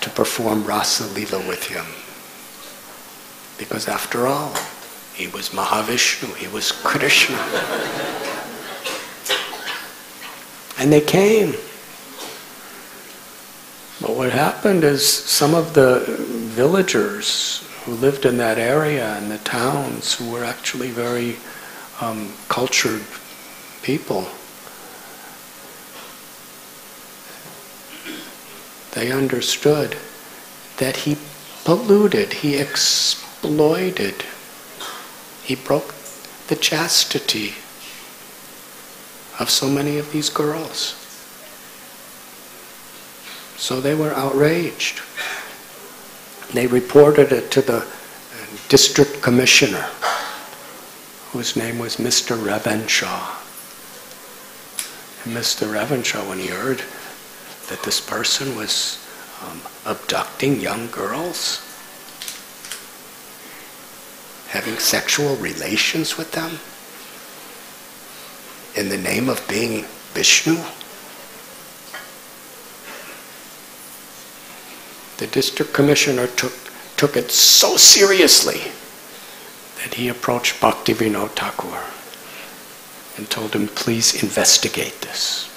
to perform Rasa Leela with him. Because after all, he was Mahavishnu, he was Krishna. And they came. But what happened is some of the villagers who lived in that area and the towns, who were actually very cultured people, they understood that he polluted, he exploited, he broke the chastity of so many of these girls. So they were outraged. They reported it to the district commissioner, whose name was Mr. Revenshaw. And Mr. Revenshaw, when he heard that this person was abducting young girls, having sexual relations with them in the name of being Vishnu, the district commissioner took it so seriously that he approached Bhaktivinoda Thakur and told him, please investigate this.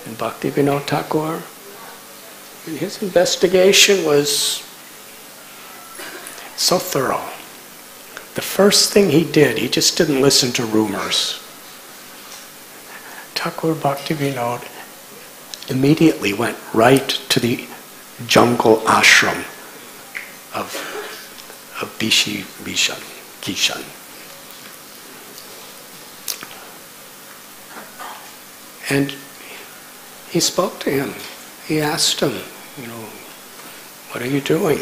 And Bhaktivinoda Thakur, his investigation was so thorough. The first thing he did, he just didn't listen to rumors. Thakur Bhaktivinoda immediately went right to the jungle ashram of Kishan. And he spoke to him. He asked him, what are you doing?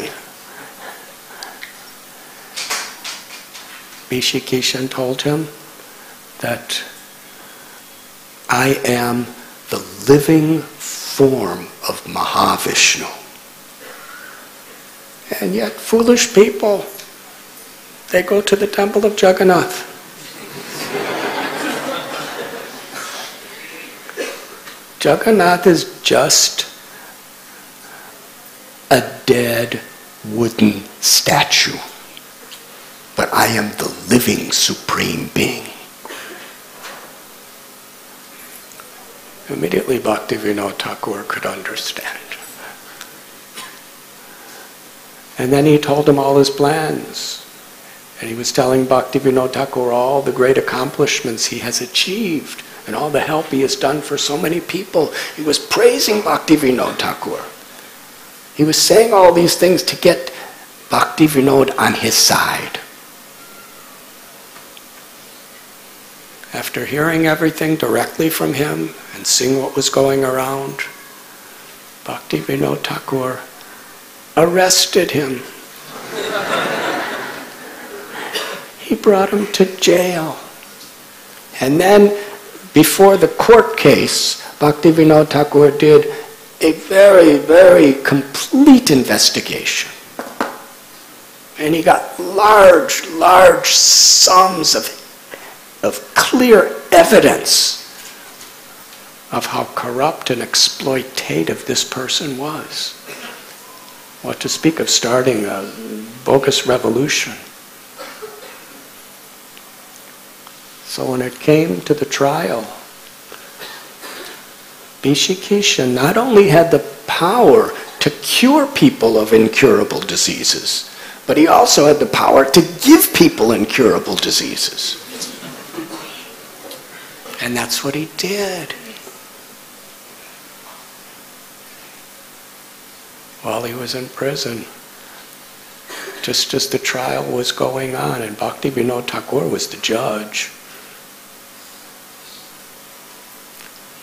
Bishi Kishan told him that I am the living form of Mahavishnu. And yet foolish people, they go to the temple of Jagannath. Jagannath is just a dead wooden statue. But I am the living Supreme Being. Immediately Bhaktivinoda Thakur could understand. And then he told him all his plans. And he was telling Bhaktivinoda Thakur all the great accomplishments he has achieved and all the help he has done for so many people. He was praising Bhaktivinoda Thakur. He was saying all these things to get Bhaktivinoda on his side. After hearing everything directly from him and seeing what was going around, Bhaktivinoda Thakur arrested him. He brought him to jail. And then, before the court case, Bhaktivinoda Thakur did a very, very complete investigation. And he got large, large sums of clear evidence of how corrupt and exploitative this person was. What to speak of starting a bogus revolution. So when it came to the trial, Bhishikishan not only had the power to cure people of incurable diseases, but he also had the power to give people incurable diseases. And that's what he did. While he was in prison, just as the trial was going on, and Bhaktivinoda Thakur was the judge,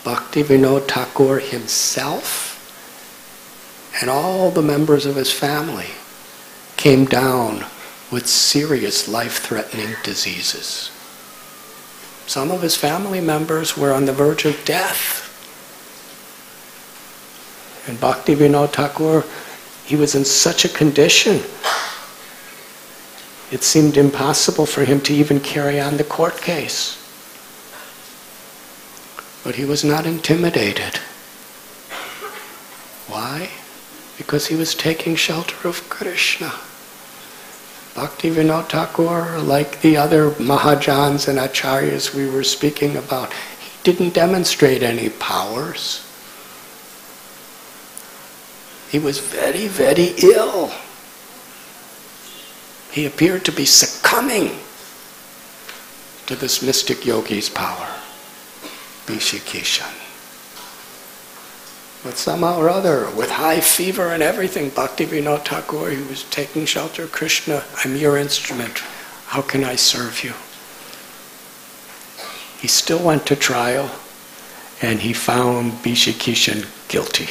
Bhaktivinoda Thakur himself and all the members of his family came down with serious life-threatening diseases. Some of his family members were on the verge of death. And Bhaktivinoda Thakur, he was in such a condition, it seemed impossible for him to even carry on the court case. But he was not intimidated. Why? Because he was taking shelter of Krishna. Bhaktivinoda Thakur, like the other Mahajans and Acharyas we were speaking about, he didn't demonstrate any powers. He was very, very ill. He appeared to be succumbing to this mystic yogi's power, Bhishikishan. But somehow or other, with high fever and everything, Bhaktivinoda Thakur, he was taking shelter. Krishna, I'm your instrument. How can I serve you? He still went to trial, and he found Bhishikishan guilty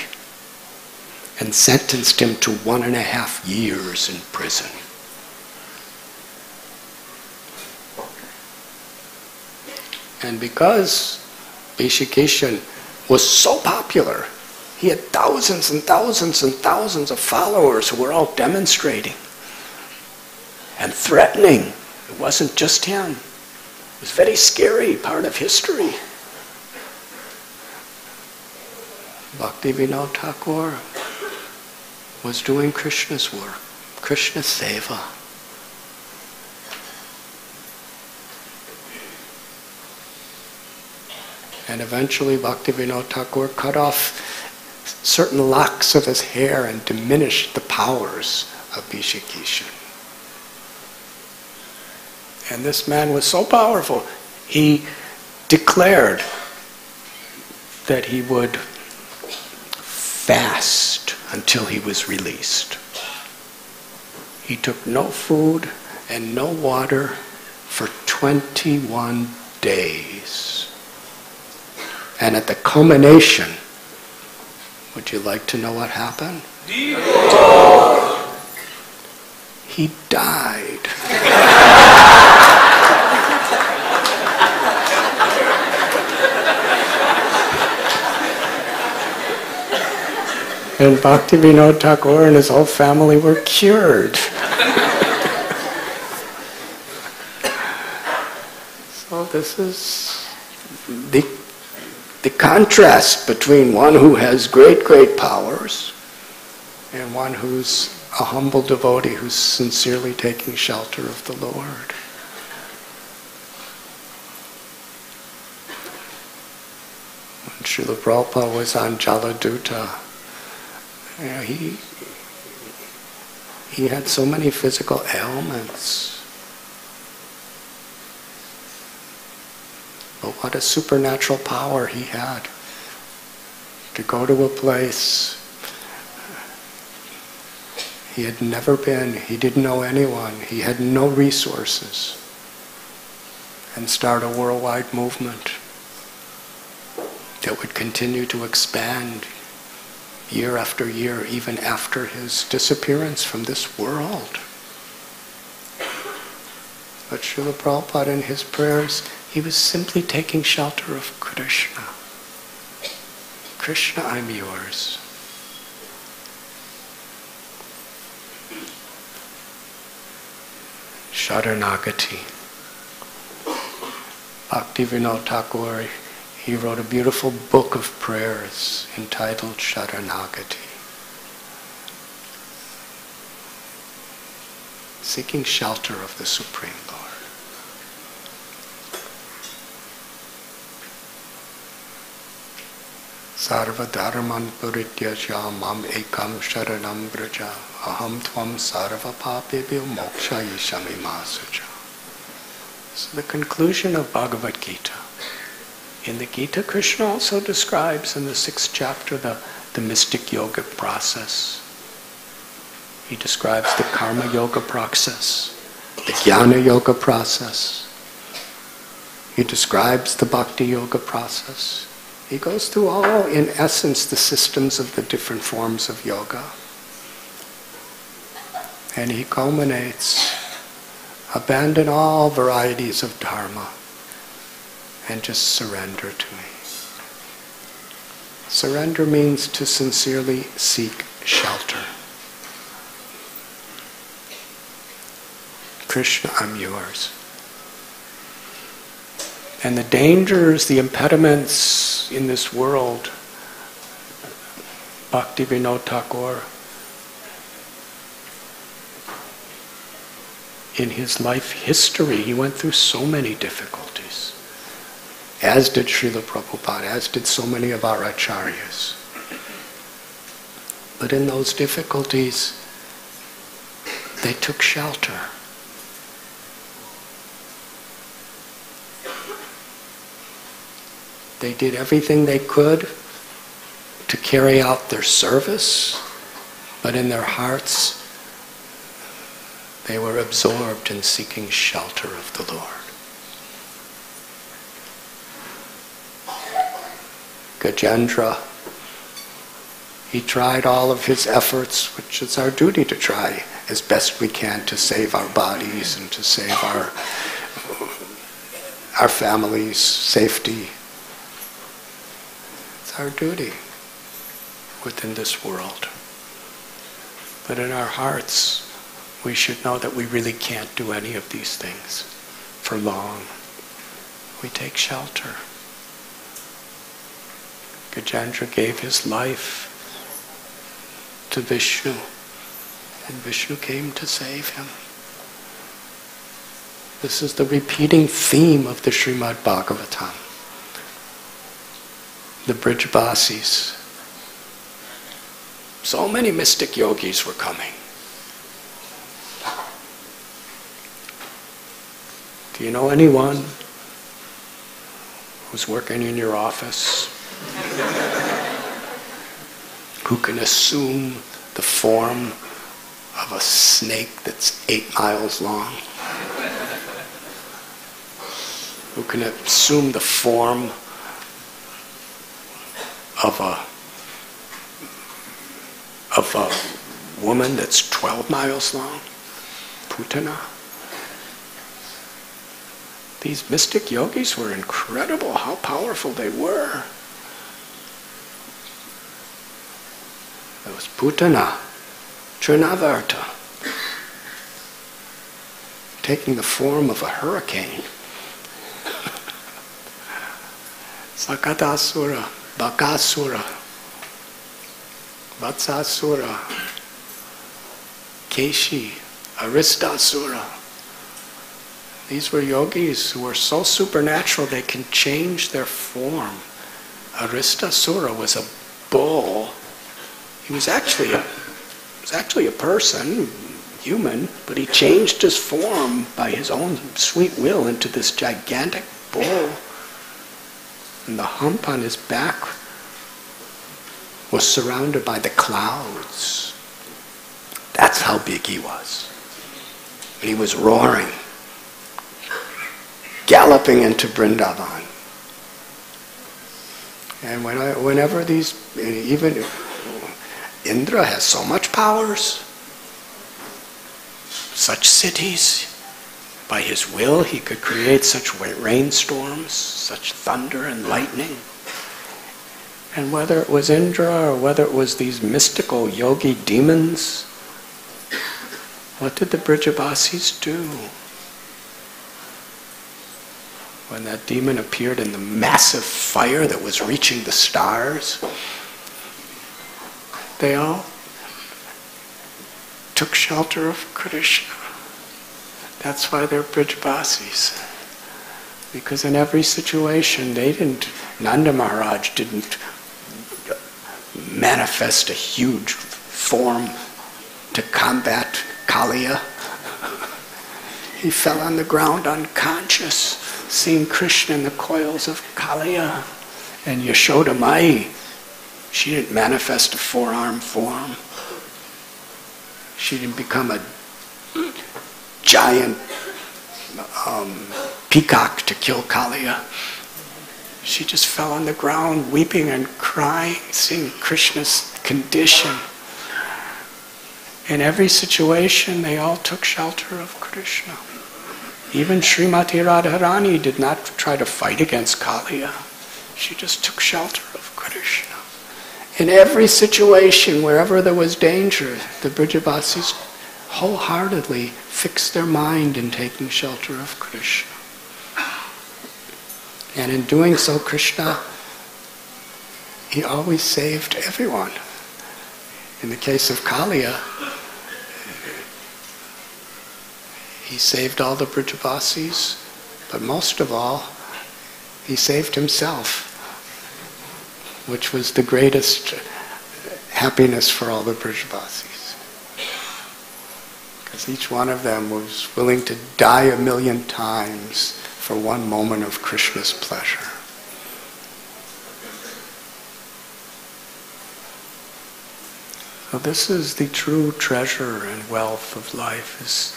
and sentenced him to 1.5 years in prison. And because Bhishikishan was so popular, he had thousands and thousands and thousands of followers who were all demonstrating and threatening. It wasn't just him. It was very scary, part of history. Bhaktivinoda Thakur was doing Krishna's work, Krishna Seva. And eventually Bhaktivinoda Thakur cut off certain locks of his hair and diminished the powers of Bhishikishan. And this man was so powerful, he declared that he would fast until he was released. He took no food and no water for 21 days. And at the culmination, would you like to know what happened? He died. And Bhaktivinoda Thakur and his whole family were cured. So this is the contrast between one who has great, great powers and one who's a humble devotee who's sincerely taking shelter of the Lord. When Srila Prabhupada was on Jaladuta, he had so many physical ailments. But what a supernatural power he had to go to a place he had never been, he didn't know anyone, he had no resources, and start a worldwide movement that would continue to expand year after year, even after his disappearance from this world. But Srila Prabhupada in his prayers, he was simply taking shelter of Krishna. Krishna, I'm yours. Sharanagati. Bhaktivinoda Thakur, he wrote a beautiful book of prayers entitled Sharanagati. Seeking shelter of the Supreme Lord. Sarva dharman parityajya mam ekam sharanam braja aham tvam sarva papebhyo mokshayishami masuja. So the conclusion of Bhagavad-Gita. In the Gita, Krishna also describes in the 6th chapter the mystic yoga process. He describes the karma yoga process, the jnana yoga process. He describes the bhakti yoga process. He goes through all, in essence, the systems of the different forms of yoga. And he culminates, abandon all varieties of dharma and just surrender to me. Surrender means to sincerely seek shelter. Krishna, I'm yours. And the dangers, the impediments in this world, Bhaktivinoda Thakur, in his life history, he went through so many difficulties. As did Srila Prabhupada, as did so many of our acharyas. But in those difficulties, they took shelter. They did everything they could to carry out their service, but in their hearts, they were absorbed in seeking shelter of the Lord. Gajendra, he tried all of his efforts, which is our duty to try as best we can to save our bodies and to save our families' safety. Our duty within this world. But in our hearts, we should know that we really can't do any of these things for long. We take shelter. Gajendra gave his life to Vishnu, and Vishnu came to save him. This is the repeating theme of the Srimad Bhagavatam. The Brijvasis. So many mystic yogis were coming. Do you know anyone who's working in your office who can assume the form of a snake that's 8 miles long? Who can assume the form of a woman that's 12 miles long? Putana. These mystic yogis were incredible, how powerful they were. It was Putana, Trinavarta, taking the form of a hurricane. Sakatasura, Bakasura, Vatsasura, Keshi, Aristasura. These were yogis who were so supernatural they can change their form. Aristasura was a bull. He was actually a person, human, but he changed his form by his own sweet will into this gigantic bull. And the hump on his back was surrounded by the clouds. That's how big he was. And he was roaring, galloping into Vrindavan. And whenever these, even Indra has so much powers, such cities. By his will, he could create such rainstorms, such thunder and lightning. And whether it was Indra or whether it was these mystical yogi demons, what did the Brijabasis do? When that demon appeared in the massive fire that was reaching the stars, they all took shelter of Krishna. That's why they're Brijabasis. Because in every situation, Nanda Maharaj didn't manifest a huge form to combat Kaliya. He fell on the ground unconscious, seeing Krishna in the coils of Kaliya. And Yashoda Mai, she didn't manifest a four-arm form. She didn't become a giant peacock to kill Kaliya. She just fell on the ground, weeping and crying, seeing Krishna's condition. In every situation, they all took shelter of Krishna. Even Srimati Radharani did not try to fight against Kaliya. She just took shelter of Krishna. In every situation, wherever there was danger, the Brijabasis wholeheartedly fixed their mind in taking shelter of Krishna. And in doing so, Krishna, he always saved everyone. In the case of Kaliya, he saved all the Brijabasis, but most of all, he saved himself, which was the greatest happiness for all the Brijabasis. Because each one of them was willing to die 1,000,000 times for one moment of Krishna's pleasure. So this is the true treasure and wealth of life, is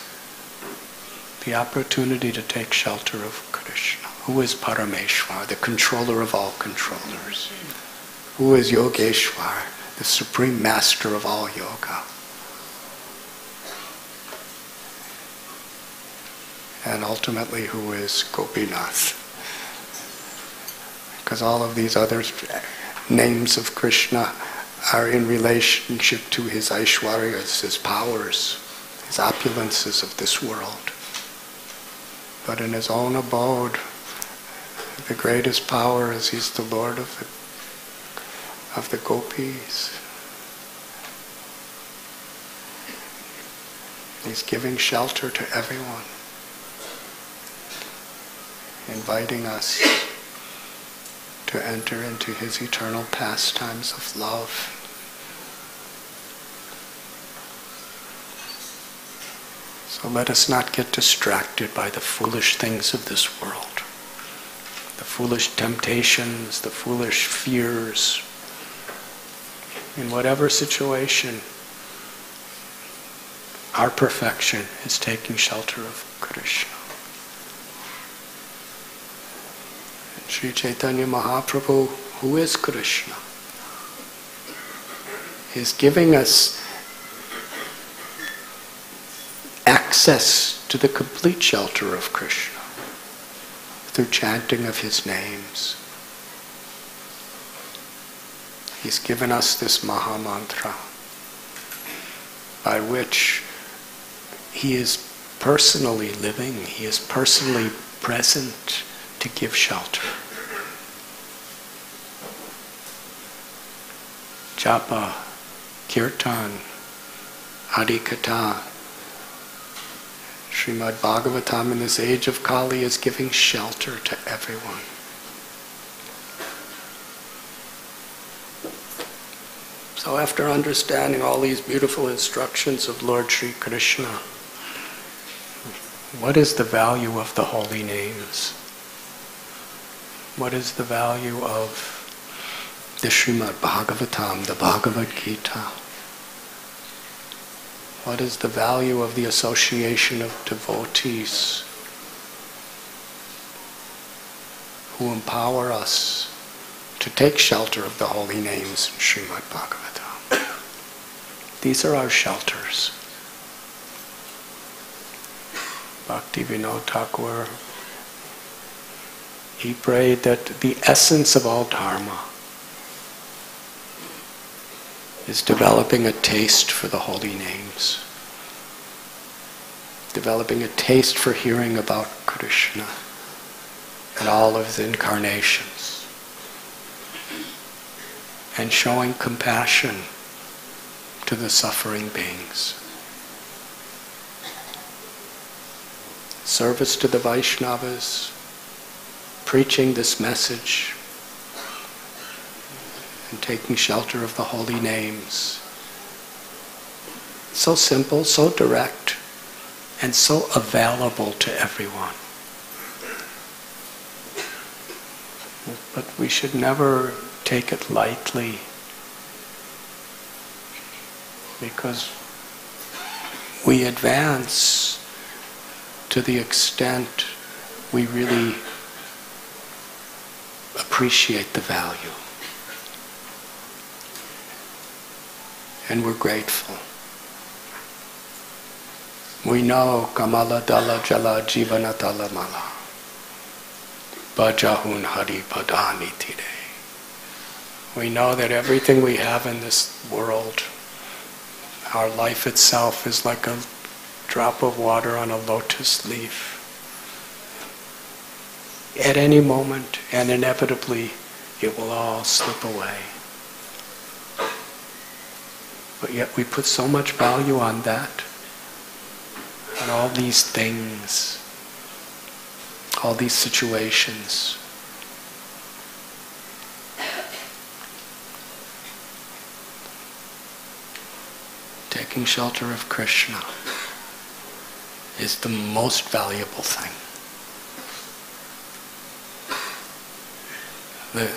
the opportunity to take shelter of Krishna. Who is Parameshwar, the controller of all controllers? Who is Yogeshwar, the supreme master of all yoga? And ultimately, who is Gopinath? Because all of these other names of Krishna are in relationship to his Aishwaryas, his powers, his opulences of this world. But in his own abode, the greatest power is he's the Lord of the gopis. He's giving shelter to everyone, inviting us to enter into his eternal pastimes of love. So let us not get distracted by the foolish things of this world, the foolish temptations, the foolish fears. In whatever situation, our perfection is taking shelter of Krishna. And Sri Chaitanya Mahaprabhu, who is Krishna, is giving us access to the complete shelter of Krishna through chanting of his names. He's given us this Maha Mantra, by which he is personally living, he is personally present to give shelter. Japa, Kirtan, Adhikata, Srimad Bhagavatam in this age of Kali is giving shelter to everyone. So after understanding all these beautiful instructions of Lord Sri Krishna, what is the value of the holy names? What is the value of the Srimad Bhagavatam, the Bhagavad-Gita? What is the value of the association of devotees who empower us to take shelter of the holy names in Srimad Bhagavatam? These are our shelters. Bhakti Vinod Thakur, he prayed that the essence of all dharma is developing a taste for the holy names, developing a taste for hearing about Krishna and all of his incarnations, and showing compassion to the suffering beings. Service to the Vaishnavas, preaching this message, and taking shelter of the holy names. So simple, so direct, and so available to everyone. But we should never take it lightly, because we advance to the extent we really appreciate the value. And we're grateful. We know Kamala Dala Jala Jivana Tala Mala Bajahun Hari Padani Tide. We know that everything we have in this world, our life itself, is like a drop of water on a lotus leaf. At any moment, and inevitably, it will all slip away. But yet we put so much value on that, on all these things, all these situations. Taking shelter of Krishna is the most valuable thing. The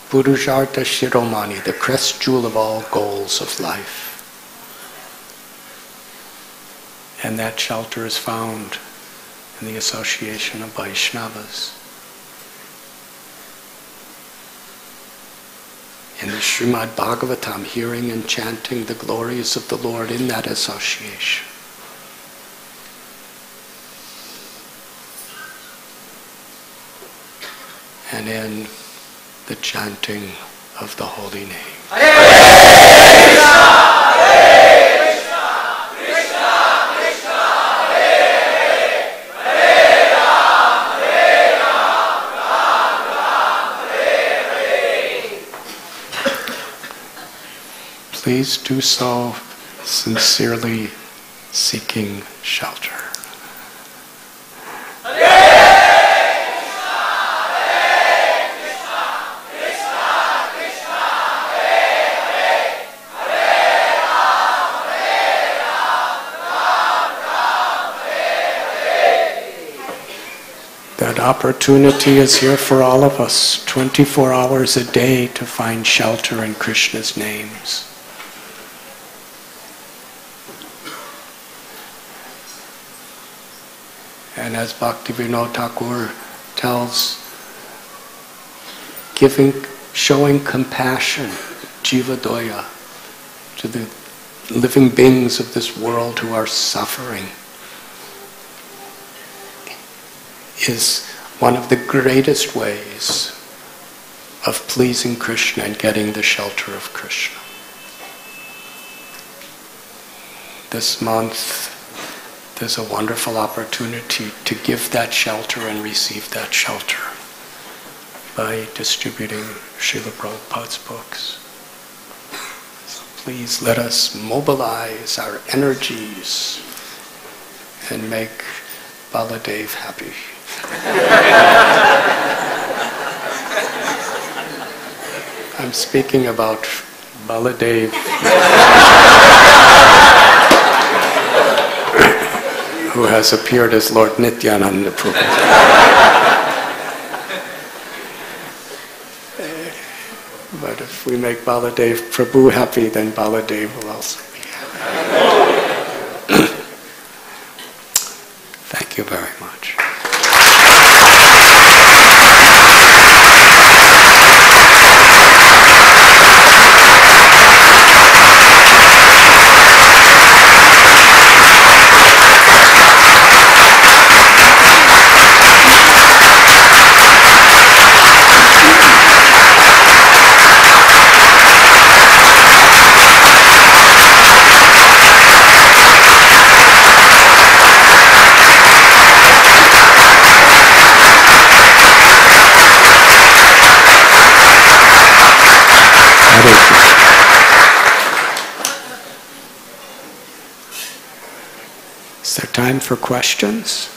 Purushartha Shiromani, the crest jewel of all goals of life. And that shelter is found in the association of Vaishnavas. In the Srimad Bhagavatam, hearing and chanting the glories of the Lord in that association. And in the chanting of the holy name. Hare Krishna, Hare Krishna, Krishna Krishna, Hare Hare, Hare Ram, Ram Ram, Hare Hare. Please do so sincerely, seeking shelter. That opportunity is here for all of us, 24 hours a day, to find shelter in Krishna's names. And as Bhakti Vinod Thakur tells, showing compassion, jiva doya, to the living beings of this world who are suffering, is one of the greatest ways of pleasing Krishna and getting the shelter of Krishna. this month there's a wonderful opportunity to give that shelter and receive that shelter by distributing Srila Prabhupada's books. So please let us mobilize our energies and make Baladev happy. I'm speaking about Baladev, who has appeared as Lord Nityananda Prabhu. But if we make Baladev Prabhu happy, then Baladev will also be happy. Thank you very much. Is there time for questions?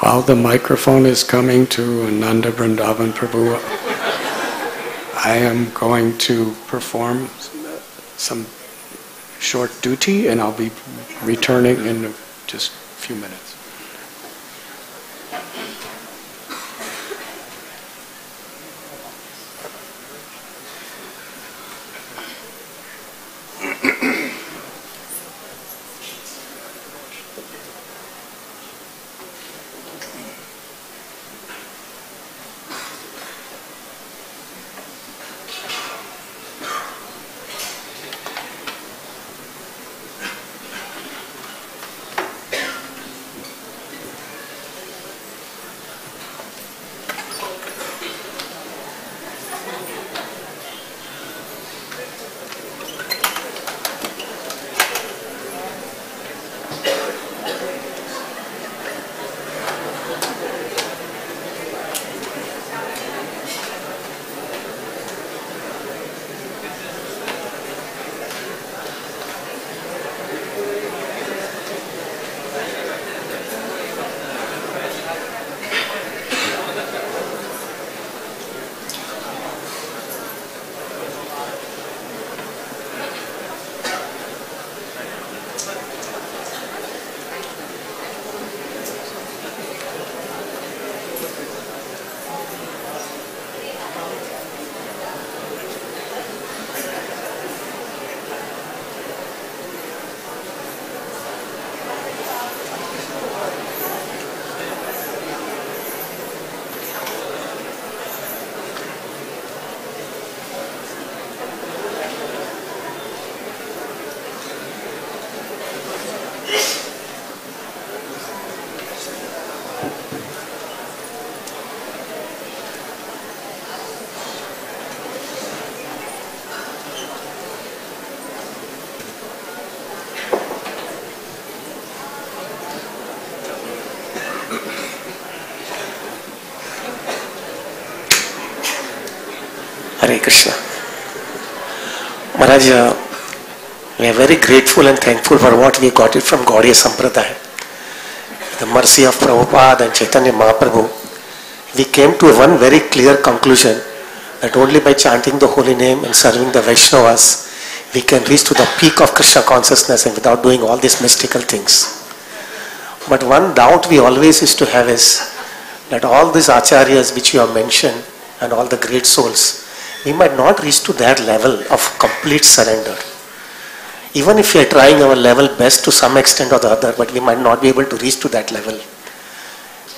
While the microphone is coming to Ananda Vrindavan Prabhu, I am going to perform some short duty and I'll be returning in just a few minutes. Hare Krishna. Maharaj, we are very grateful and thankful for what we got it from Gaudiya Sampradaya. The mercy of Prabhupada and Chaitanya Mahaprabhu. We came to one very clear conclusion that only by chanting the holy name and serving the Vaishnavas, we can reach to the peak of Krishna consciousness and without doing all these mystical things. But one doubt we always used to have is that all these acharyas which you have mentioned and all the great souls, we might not reach to that level of complete surrender. Even if we are trying our level best to some extent or the other, but we might not be able to reach to that level.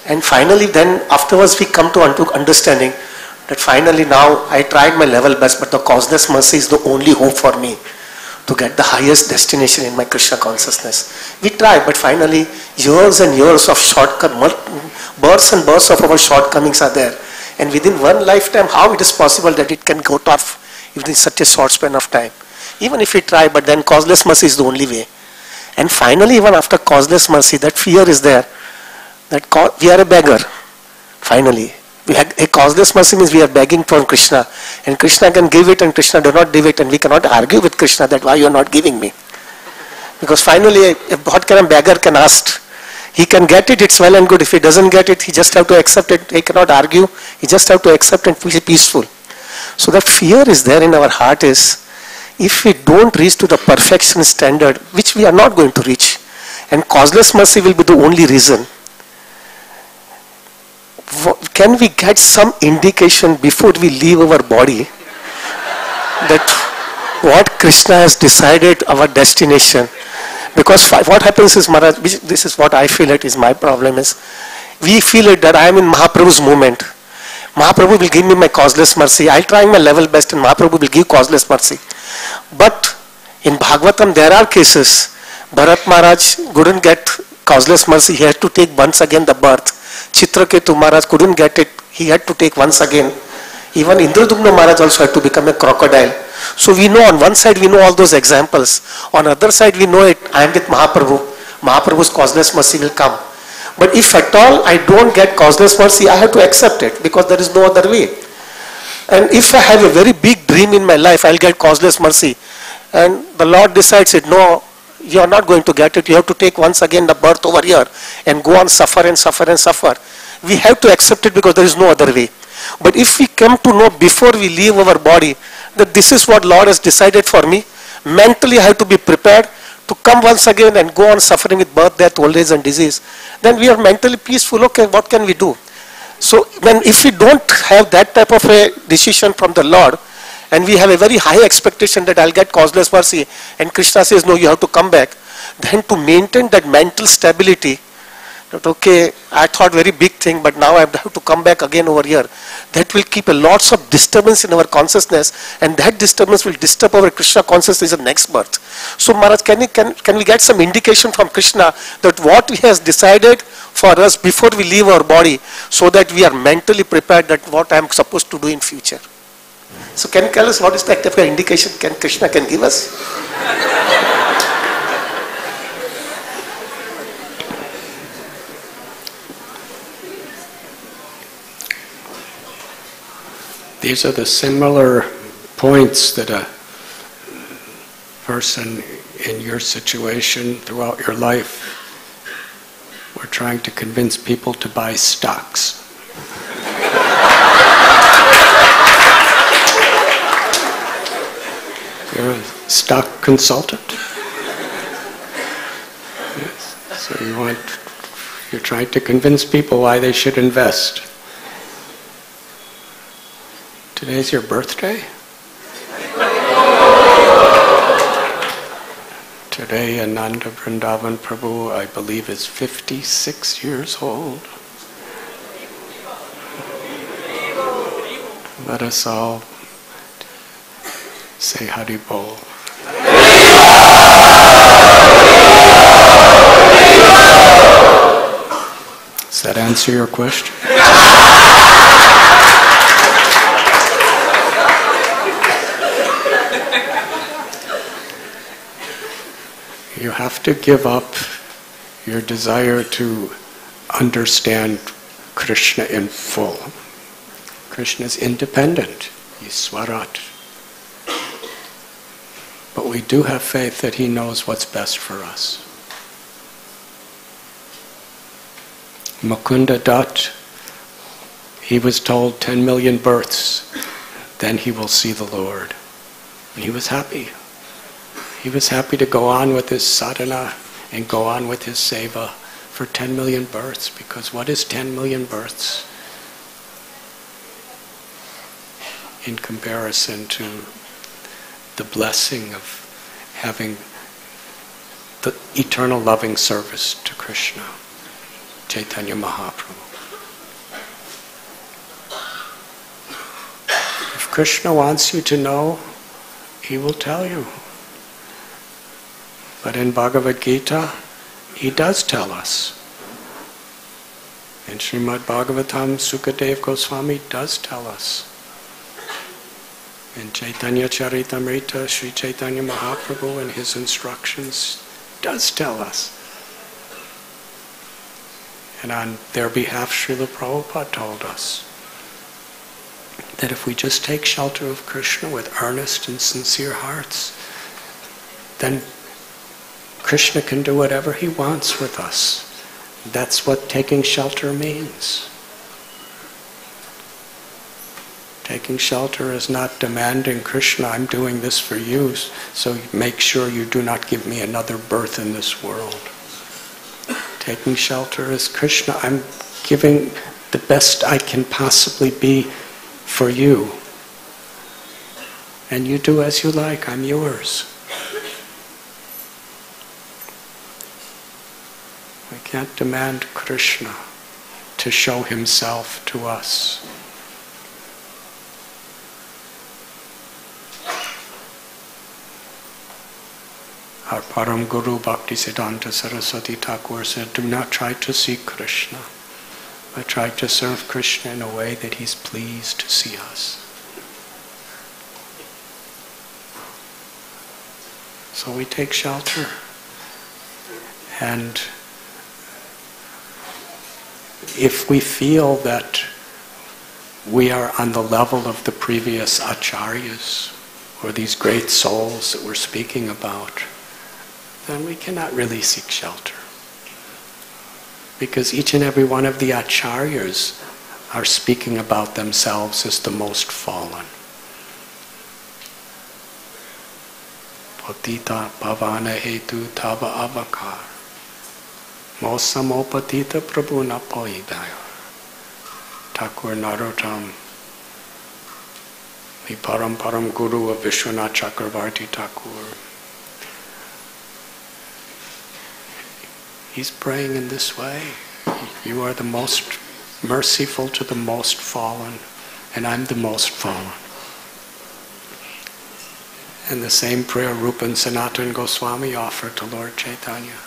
And finally then afterwards we come to understanding that finally now I tried my level best, but the causeless mercy is the only hope for me to get the highest destination in my Krishna consciousness. We tried, but finally years and years of shortcut, bursts and bursts of our shortcomings are there. And within one lifetime, how it is possible that it can go off within such a short span of time? Even if we try, but then causeless mercy is the only way. And finally, even after causeless mercy, that fear is there, that we are a beggar. Finally, a causeless mercy means we are begging from Krishna, and Krishna can give it and Krishna do not give it, and we cannot argue with Krishna that why you are not giving me. Because finally, what can a beggar can ask? He can get it, it's well and good. If he doesn't get it, he just have to accept it. He cannot argue. He just have to accept and be peaceful. So that fear is there in our heart is, if we don't reach to the perfection standard, which we are not going to reach, and causeless mercy will be the only reason, can we get some indication before we leave our body that what Krishna has decided our destination? Because what happens is, Maharaj, this is what I feel it is my problem is, we feel it that I am in Mahaprabhu's movement. Mahaprabhu will give me my causeless mercy. I'll try my level best and Mahaprabhu will give causeless mercy. But in Bhagavatam there are cases, Bharat Maharaj couldn't get causeless mercy. He had to take once again the birth. Chitraketu Maharaj couldn't get it. He had to take once again. Even Indradumna Maharaj also had to become a crocodile. So we know on one side we know all those examples. On the other side we know it. I am with Mahaprabhu. Mahaprabhu's causeless mercy will come. But if at all I don't get causeless mercy, I have to accept it because there is no other way. And if I have a very big dream in my life, I'll get causeless mercy. And the Lord decides it, no, you are not going to get it. You have to take once again the birth over here and go on suffer and suffer and suffer. We have to accept it because there is no other way. But if we come to know before we leave our body that this is what Lord has decided for me, mentally I have to be prepared to come once again and go on suffering with birth, death, old age and disease, then we are mentally peaceful. Okay, what can we do? So if we don't have that type of a decision from the Lord, and we have a very high expectation that I'll get causeless mercy, and Krishna says, no, you have to come back, then to maintain that mental stability, that okay, I thought very big thing, but now I have to come back again over here, that will keep a lots of disturbance in our consciousness, and that disturbance will disturb our Krishna consciousness in the next birth. So Maharaj, can we get some indication from Krishna that what he has decided for us before we leave our body, so that we are mentally prepared that what I am supposed to do in future? So can you tell us what is that type of indication Krishna can give us? These are the similar points that a person in your situation throughout your life were trying to convince people to buy stocks. You're a stock consultant. Yes. So you're trying to convince people why they should invest. Today's your birthday? Today Ananda Vrindavan Prabhu, I believe, is 56 years old. Let us all say Hari Bol. Does that answer your question? You have to give up your desire to understand Krishna in full. Krishna is independent. He's Swarat. But we do have faith that he knows what's best for us. Mukunda Dutt, he was told 10 million births, then he will see the Lord. And he was happy. He was happy to go on with his sadhana and go on with his seva for 10 million births, because what is 10 million births in comparison to the blessing of having the eternal loving service to Krishna, Chaitanya Mahaprabhu. If Krishna wants you to know, he will tell you. But in Bhagavad-Gita, he does tell us. In Srimad Bhagavatam, Sukadev Goswami does tell us. In Chaitanya Charitamrita, Sri Chaitanya Mahaprabhu in his instructions does tell us. And on their behalf, Srila Prabhupada told us that if we just take shelter of Krishna with earnest and sincere hearts, then Krishna can do whatever he wants with us. That's what taking shelter means. Taking shelter is not demanding, Krishna, I'm doing this for you, so make sure you do not give me another birth in this world. Taking shelter is, Krishna, I'm giving the best I can possibly be for you. And you do as you like, I'm yours. We can't demand Krishna to show himself to us. Our Param Guru Bhaktisiddhanta Saraswati Thakur said, do not try to seek Krishna, but try to serve Krishna in a way that he's pleased to see us. So we take shelter. And if we feel that we are on the level of the previous acharyas, or these great souls that we're speaking about, then we cannot really seek shelter. Because each and every one of the acharyas are speaking about themselves as the most fallen. Patita pavana hetu tava avakar. Mosamo patita prabhu na poidaya. Thakur Narottam. The Param Guru of Vishwanath Chakravarti Thakur. He's praying in this way. You are the most merciful to the most fallen, and I'm the most fallen. And the same prayer Rupa and Sanatana Goswami offered to Lord Chaitanya.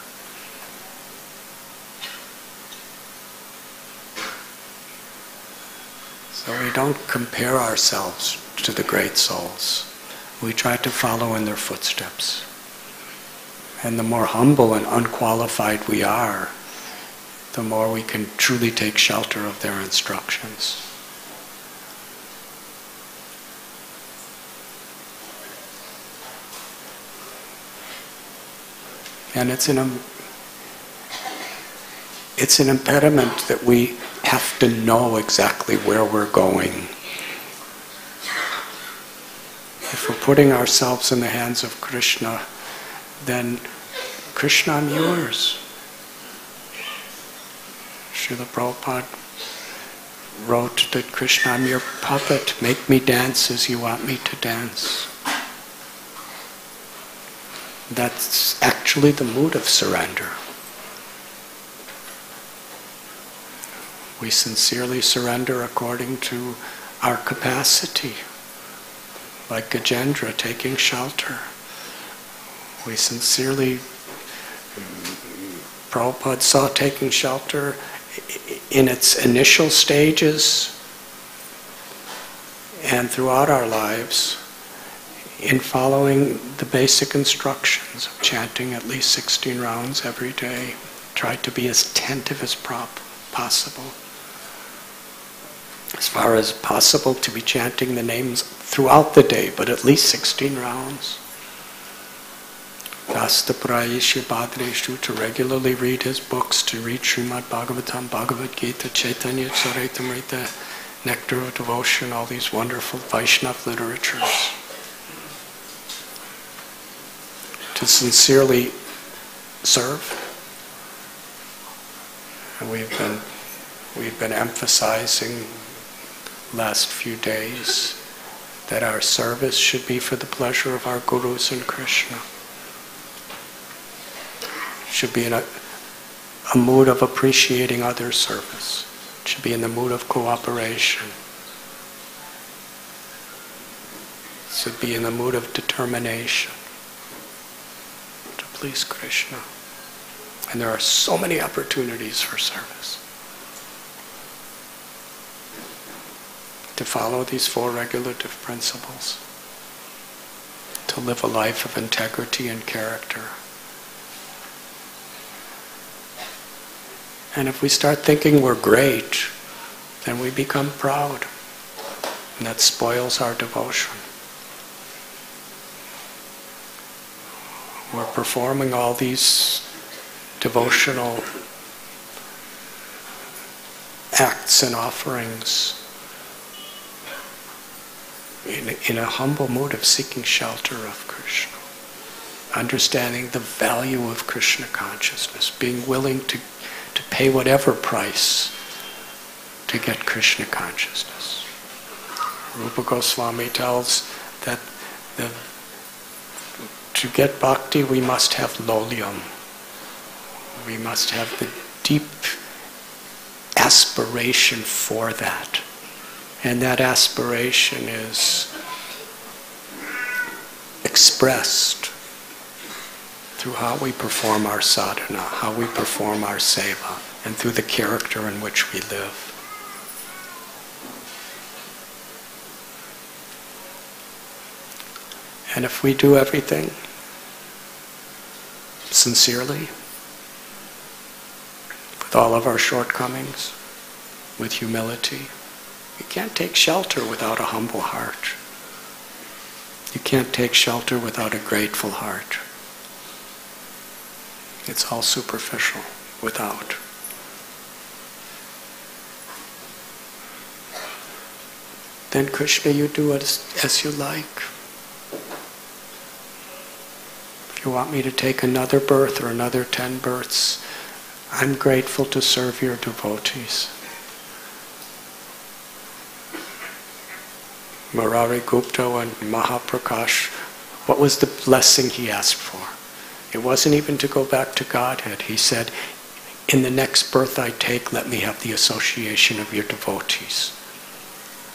So we don't compare ourselves to the great souls. We try to follow in their footsteps. And the more humble and unqualified we are, the more we can truly take shelter of their instructions. And it's an impediment that we have to know exactly where we're going. If we're putting ourselves in the hands of Krishna, then Krishna, I'm yours. Srila Prabhupada wrote that Krishna, I'm your puppet. Make me dance as you want me to dance. That's actually the mood of surrender. We sincerely surrender according to our capacity, like Gajendra taking shelter. We sincerely, Prabhupada saw taking shelter in its initial stages and throughout our lives in following the basic instructions of chanting at least 16 rounds every day. Try to be as attentive as possible. As far as possible to be chanting the names throughout the day, but at least 16 rounds. Rastaprayeshu Bhadreshu, to regularly read his books, to read Srimad Bhagavatam, Bhagavad-Gita, Chaitanya Charitamrita, Nectar of Devotion, all these wonderful Vaishnava literatures. To sincerely serve. And we've been emphasizing last few days that our service should be for the pleasure of our gurus and Krishna. Should be in a mood of appreciating other service. Should be in the mood of cooperation. Should be in the mood of determination to please Krishna. And there are so many opportunities for service. follow these 4 regulative principles, to live a life of integrity and character. And if we start thinking we're great, then we become proud. And that spoils our devotion. We're performing all these devotional acts and offerings in a humble mood of seeking shelter of Krishna, understanding the value of Krishna consciousness, being willing to pay whatever price to get Krishna consciousness. Rupa Goswami tells that to get bhakti we must have lolyam. We must have the deep aspiration for that. And that aspiration is expressed through how we perform our sadhana, how we perform our seva, and through the character in which we live. And if we do everything sincerely, with all of our shortcomings, with humility, you can't take shelter without a humble heart. You can't take shelter without a grateful heart. It's all superficial without. Then Krishna, you do as you like. If you want me to take another birth or another 10 births, I'm grateful to serve your devotees. Murari Gupta and Mahaprakash, what was the blessing he asked for? It wasn't even to go back to Godhead. He said, in the next birth I take, let me have the association of your devotees.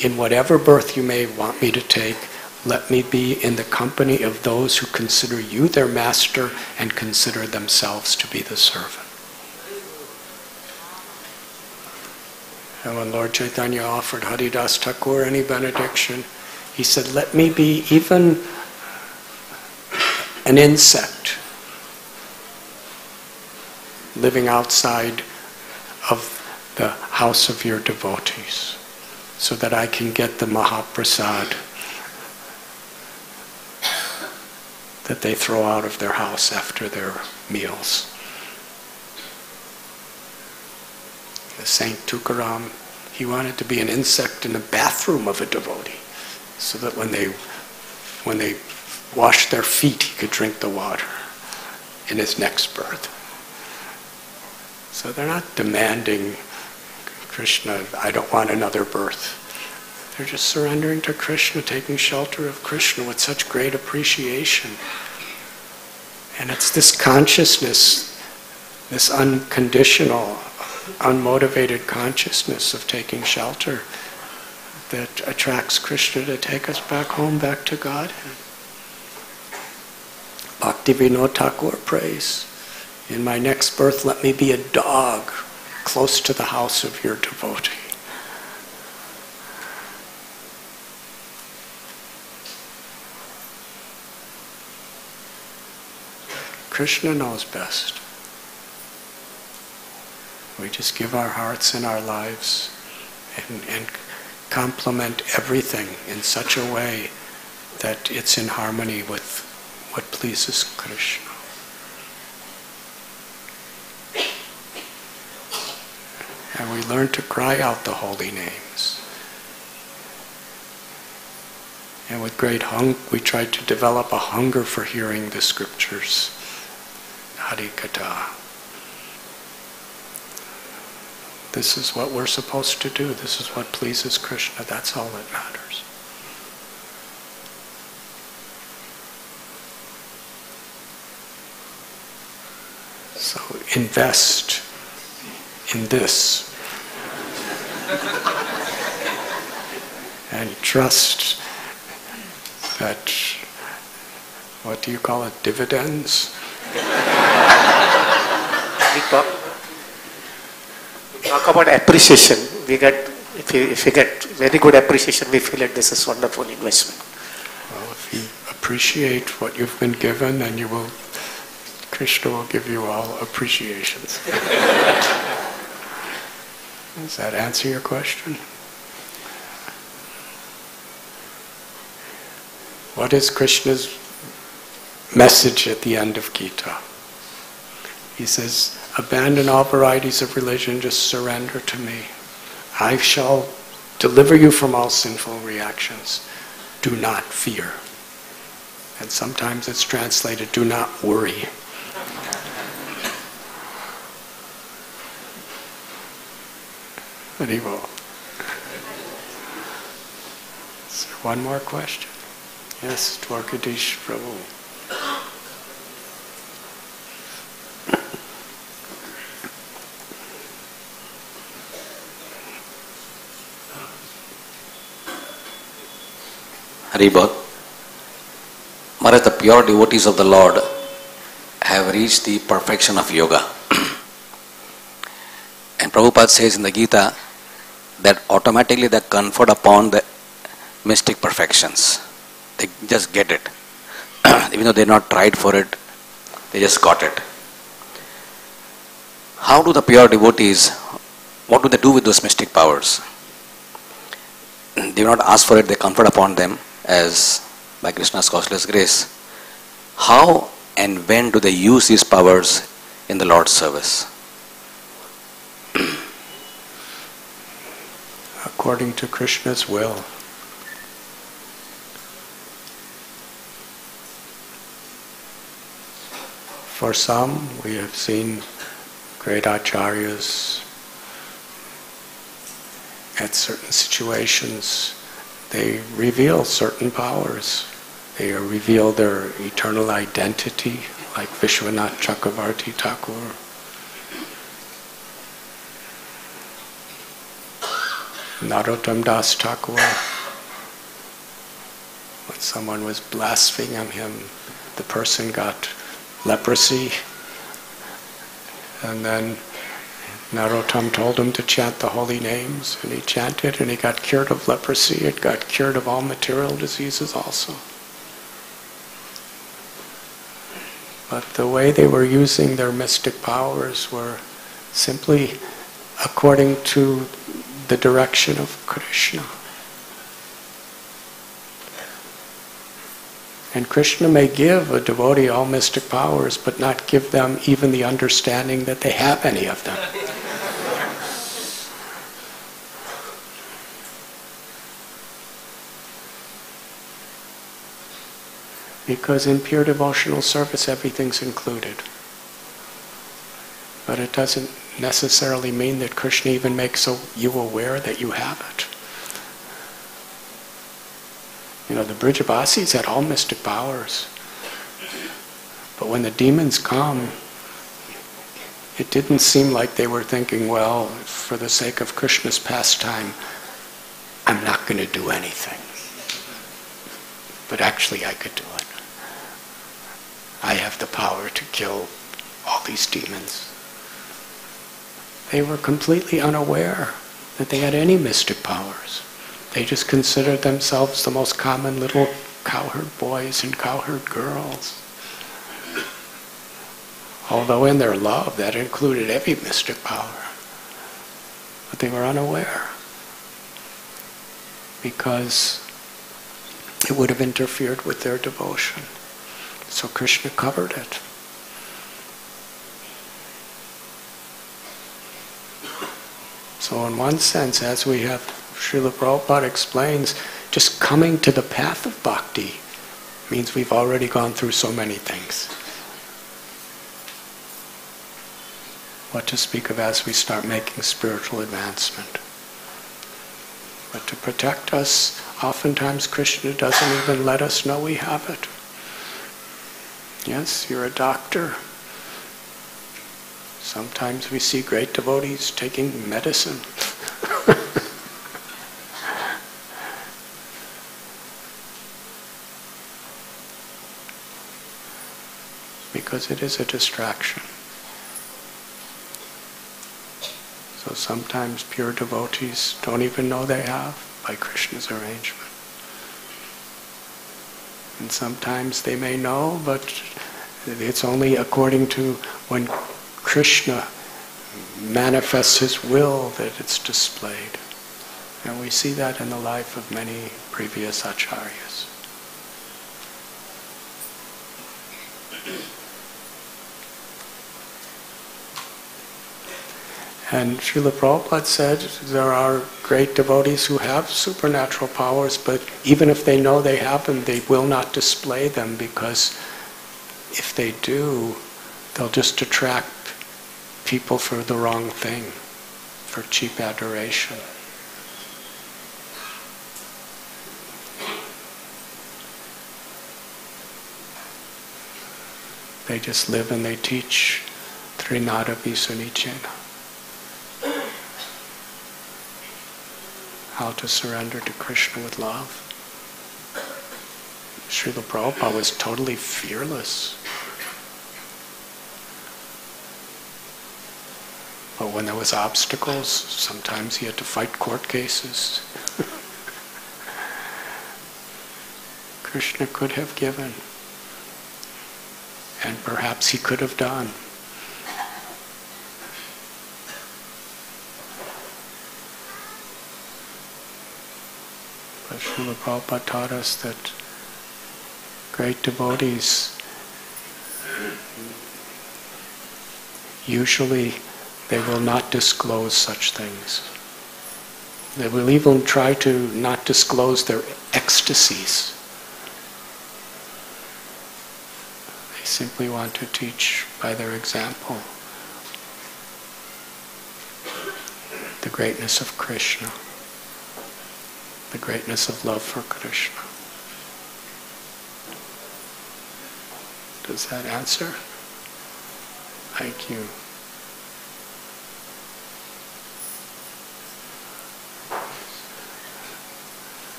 In whatever birth you may want me to take, let me be in the company of those who consider you their master and consider themselves to be the servant. And when Lord Chaitanya offered Haridas Thakur any benediction, he said, let me be even an insect living outside of the house of your devotees, so that I can get the Mahaprasad that they throw out of their house after their meals. Saint Tukaram, he wanted to be an insect in the bathroom of a devotee, so that when they washed their feet, he could drink the water in his next birth. So they're not demanding, Krishna, I don't want another birth. They're just surrendering to Krishna, taking shelter of Krishna with such great appreciation. And it's this consciousness, this unconditional, unmotivated consciousness of taking shelter that attracts Krishna to take us back home, back to God. Bhaktivinoda Thakur prays, in my next birth let me be a dog close to the house of your devotee. Krishna knows best. We just give our hearts and our lives and complement everything in such a way that it's in harmony with what pleases Krishna. And we learn to cry out the holy names. And with great hunger, we try to develop a hunger for hearing the scriptures. Harikatha. This is what we're supposed to do. This is what pleases Krishna. That's all that matters. So invest in this. And trust that, what do you call it, dividends? We talk about appreciation. We get If you get very good appreciation, we feel that this is wonderful investment. Well, if you appreciate what you've been given, then Krishna will give you all appreciations. Does that answer your question? What is Krishna's message at the end of Gita? He says, abandon all varieties of religion, just surrender to me. I shall deliver you from all sinful reactions. Do not fear. And sometimes it's translated, do not worry. Haribo. Is there one more question? Yes, Dwarkadish Prabhu. Haribol. Maharaj, the pure devotees of the Lord have reached the perfection of yoga. And Prabhupada says in the Gita that automatically they conferred upon the mystic perfections. They just get it. Even though they not tried for it, they just got it. How do the pure devotees, what do they do with those mystic powers? They do not ask for it, they conferred upon them as by Krishna's causeless grace. How and when do they use these powers in the Lord's service? According to Krishna's will. For some, we have seen great acharyas at certain situations. They reveal certain powers. They reveal their eternal identity, like Vishwanath Chakravarti Thakur. Narottam Das Thakur. When someone was blaspheming him, the person got leprosy, and then Narottam told him to chant the holy names, and he chanted, and he got cured of leprosy. It got cured of all material diseases also. But the way they were using their mystic powers were simply according to the direction of Krishna. And Krishna may give a devotee all mystic powers, but not give them even the understanding that they have any of them. Because in pure devotional service, everything's included. But it doesn't necessarily mean that Krishna even makes you aware that you have it. You know, the Brijabasis had all mystic powers. But when the demons come, it didn't seem like they were thinking, well, for the sake of Krishna's pastime, I'm not going to do anything. But actually I could do it. I have the power to kill all these demons. They were completely unaware that they had any mystic powers. They just considered themselves the most common little cowherd boys and cowherd girls. Although in their love, that included every mystic power. But they were unaware, because it would have interfered with their devotion. So Krishna covered it. So in one sense, as we have Srila Prabhupada explains, just coming to the path of bhakti means we've already gone through so many things. What to speak of as we start making spiritual advancement. But to protect us, oftentimes Krishna doesn't even let us know we have it. Yes, you're a doctor. Sometimes we see great devotees taking medicine. Because it is a distraction. So So sometimes pure devotees don't even know they have by Krishna's arrangement. And sometimes they may know, but it's only according to when Krishna manifests his will that it's displayed. And we see that in the life of many previous acharyas. And Srila Prabhupada said there are great devotees who have supernatural powers, but even if they know they have them, they will not display them, because if they do, they'll just attract people for the wrong thing, for cheap adoration. They just live and they teach Trinada Visunichena. How to surrender to Krishna with love. Srila Prabhupada was totally fearless. But when there was obstacles, sometimes he had to fight court cases. Krishna could have given, and perhaps he could have done. But Srila Prabhupada taught us that great devotees, usually they will not disclose such things. They will even try to not disclose their ecstasies. They simply want to teach by their example the greatness of Krishna, the greatness of love for Krishna. Does that answer? Thank you.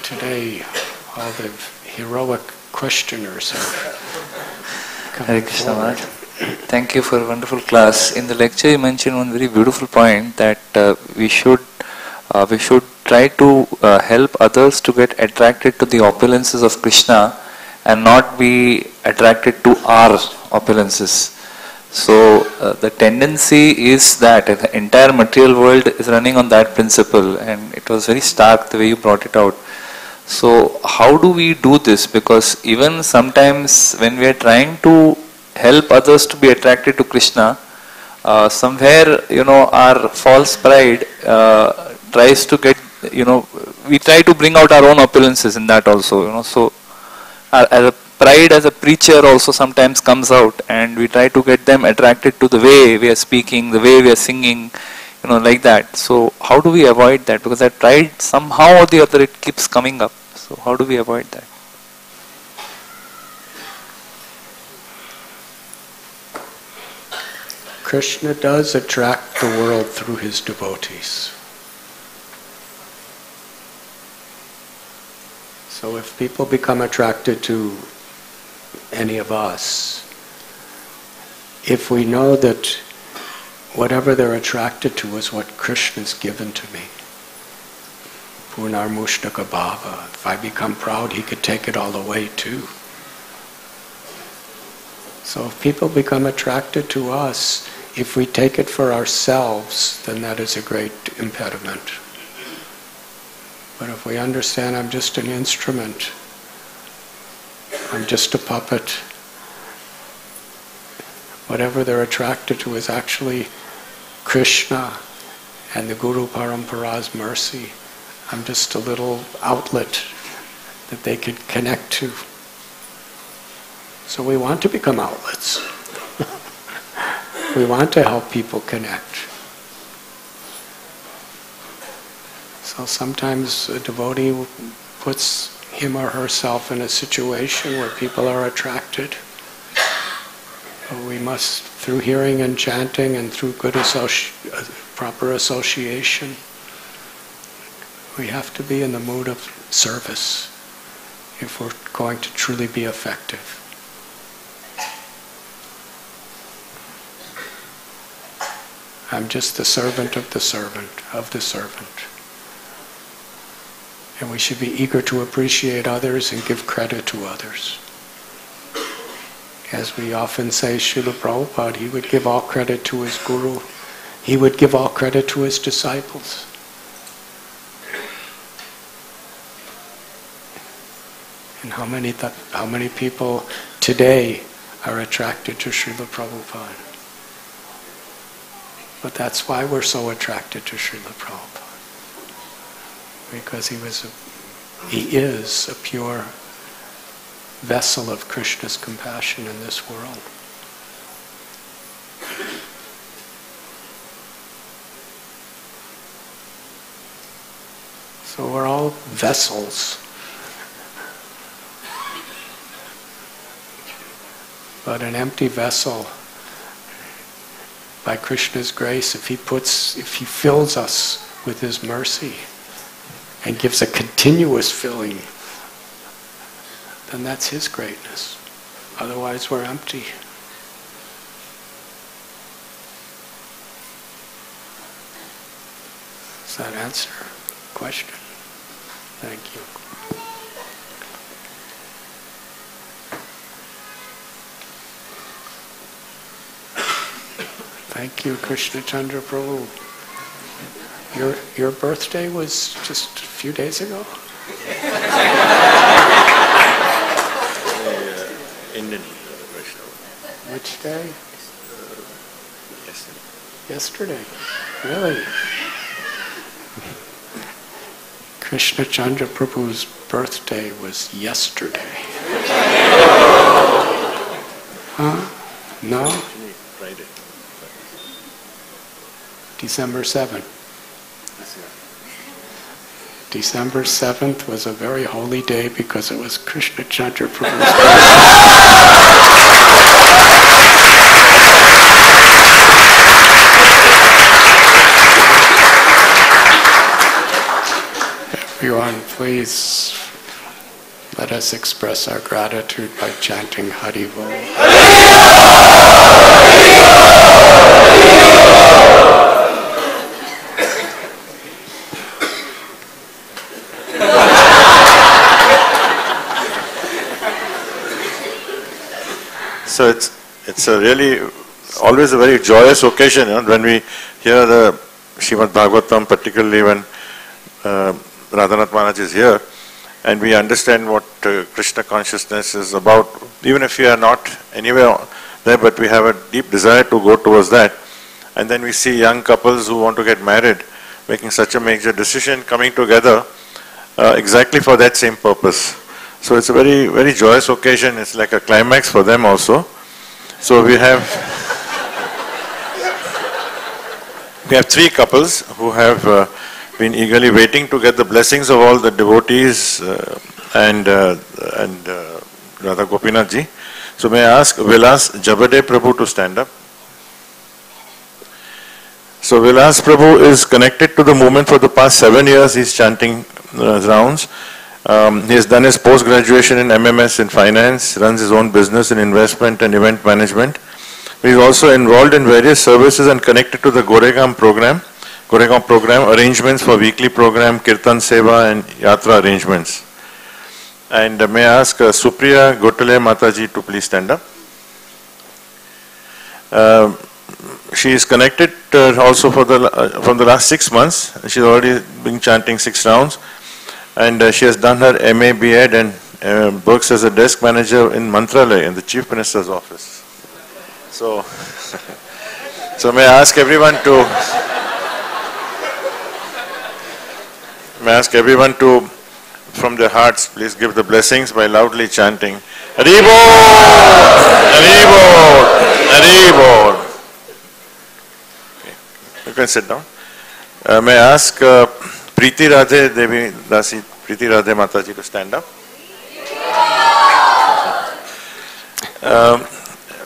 Today, all the heroic questioners have come Hare Krishna forward. Maharaj. Thank you for a wonderful class. In the lecture, you mentioned one very beautiful point that we should try to help others to get attracted to the opulences of Krishna and not be attracted to our opulences. So the tendency is that the entire material world is running on that principle, and it was very stark the way you brought it out. So how do we do this? Because even sometimes when we are trying to help others to be attracted to Krishna, somewhere, our false pride tries to get, we try to bring out our own opulences in that also, so as a pride as a preacher also sometimes comes out, and we try to get them attracted to the way we are speaking, the way we are singing, like that. So how do we avoid that? Because that pride somehow or the other, it keeps coming up. So how do we avoid that? Krishna does attract the world through his devotees. So if people become attracted to any of us, if we know that whatever they're attracted to is what Krishna's given to me, Punar Mushtaka Bhava, if I become proud, he could take it all away too. So if people become attracted to us, if we take it for ourselves, then that is a great impediment. But if we understand I'm just an instrument, I'm just a puppet, whatever they're attracted to is actually Krishna and the Guru Parampara's mercy. I'm just a little outlet that they can connect to. So we want to become outlets. We want to help people connect. So sometimes a devotee puts him or herself in a situation where people are attracted. But we must, through hearing and chanting and through good proper association, we have to be in the mood of service if we're going to truly be effective. I'm just the servant of the servant of the servant. And we should be eager to appreciate others and give credit to others. As we often say, Srila Prabhupada, he would give all credit to his guru. He would give all credit to his disciples. And how many people today are attracted to Srila Prabhupada? But that's why we're so attracted to Srila Prabhupada. Because he is a pure vessel of Krishna's compassion in this world. So we're all vessels. But an empty vessel, by Krishna's grace, if he fills us with his mercy and gives a continuous filling, then that's his greatness. Otherwise we're empty. Does that answer the question? Thank you. Thank you, Krishna Chandra Prabhu. Your birthday was just a few days ago? Indian Krishna. Which day? Yesterday. Yesterday. Really? Krishna Chandra Prabhu's birthday was yesterday. Huh? No? Friday. December 7th. December 7th was a very holy day because it was Krishna Chandra Prabhu's birthday. Everyone, please let us express our gratitude by chanting Hari Bol. So it's a really always a very joyous occasion, when we hear the Srimad Bhagavatam, particularly when Radhanath Maharaj is here, and we understand what Krishna consciousness is about, even if we are not anywhere there, but we have a deep desire to go towards that. And then we see young couples who want to get married, making such a major decision, coming together exactly for that same purpose. So it's a very, very joyous occasion. It's like a climax for them also. So we have three couples who have been eagerly waiting to get the blessings of all the devotees and Radha Gopinath ji. So may I ask Vilas Jabade Prabhu to stand up. So Vilas Prabhu is connected to the movement for the past 7 years. He's chanting rounds. He has done his post-graduation in MMS in finance, runs his own business in investment and event management. He is also involved in various services and connected to the Goregaon program arrangements for weekly program, Kirtan Seva and Yatra arrangements. And may I ask Supriya Gotale Mataji to please stand up. She is connected also from the last 6 months. She's already been chanting 6 rounds. And she has done her MA, B.Ed and works as a desk manager in Mantralaya in the Chief Minister's office. So, so may I ask everyone to, from their hearts, please give the blessings by loudly chanting Hari Bol, Hari Bol, Hari Bol. Okay. You can sit down. May I ask Preeti Radhe Devi Dasi, Preeti Radhe Mataji to stand up.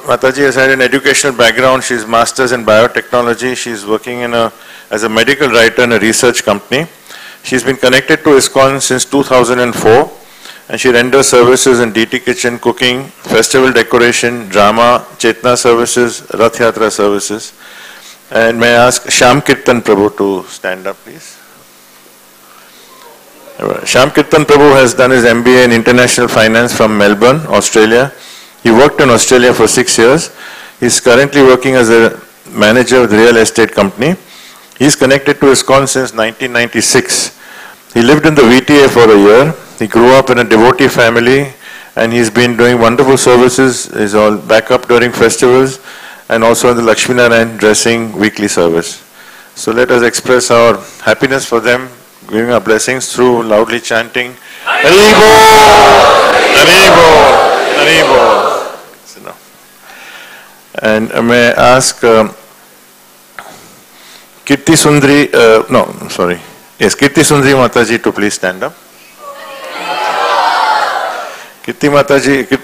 Mataji has had an educational background. She's masters in biotechnology. She's working as a medical writer in a research company. She's been connected to ISKCON since 2004, and she renders services in DT kitchen, cooking, festival decoration, drama, Chetna services, Rath Yatra services. And may I ask Shyam Kirtan Prabhu to stand up, please. Shyam Kirtan Prabhu has done his MBA in International Finance from Melbourne, Australia. He worked in Australia for 6 years. He is currently working as a manager of the real estate company. He is connected to ISKCON since 1996. He lived in the VTA for a year. He grew up in a devotee family and he's been doing wonderful services. He's all back up during festivals and also in the Lakshmi Narayan dressing weekly service. So let us express our happiness for them, giving our blessings through loudly chanting Haribo! Haribo! Haribo! And may I ask Kirti Sundri, Kirti Sundri Mataji to please stand up. Kirti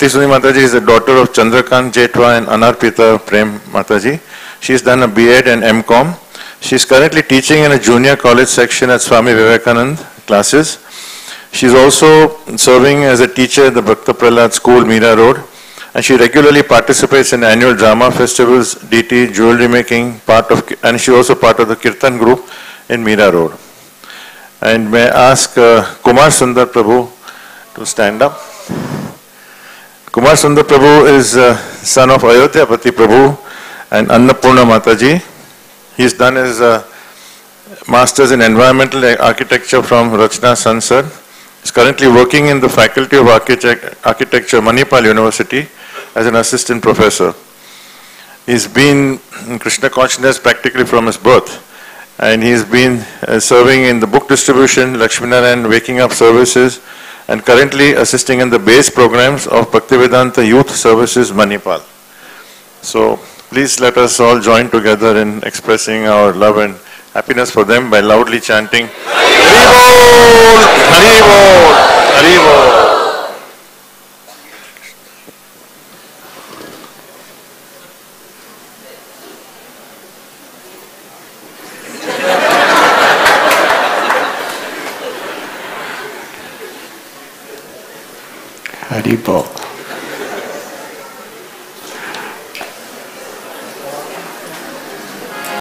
Sundri Mataji is the daughter of Chandrakant Jetwa and Anarpita Prem Mataji. She has done a B.Ed and M.Com. She is currently teaching in a junior college section at Swami Vivekanand classes. She is also serving as a teacher at the Bhakta Prahlad School, Meera Road. And she regularly participates in annual drama festivals, DT, jewelry making, and she is also part of the Kirtan group in Meera Road. And may I ask Kumar Sundar Prabhu to stand up. Kumar Sundar Prabhu is son of Ayodhyapati Prabhu and Annapurna Mataji. He has done his Masters in Environmental Architecture from Rachna Sansad. He is currently working in the Faculty of Architecture, Manipal University, as an assistant professor. He's been in Krishna consciousness practically from his birth, and he's been serving in the book distribution, Lakshmi Narayan Waking Up Services, and currently assisting in the base programs of Bhaktivedanta Youth Services Manipal. So please let us all join together in expressing our love and happiness for them by loudly chanting Haribol! Haribol! Haribol! Haribol.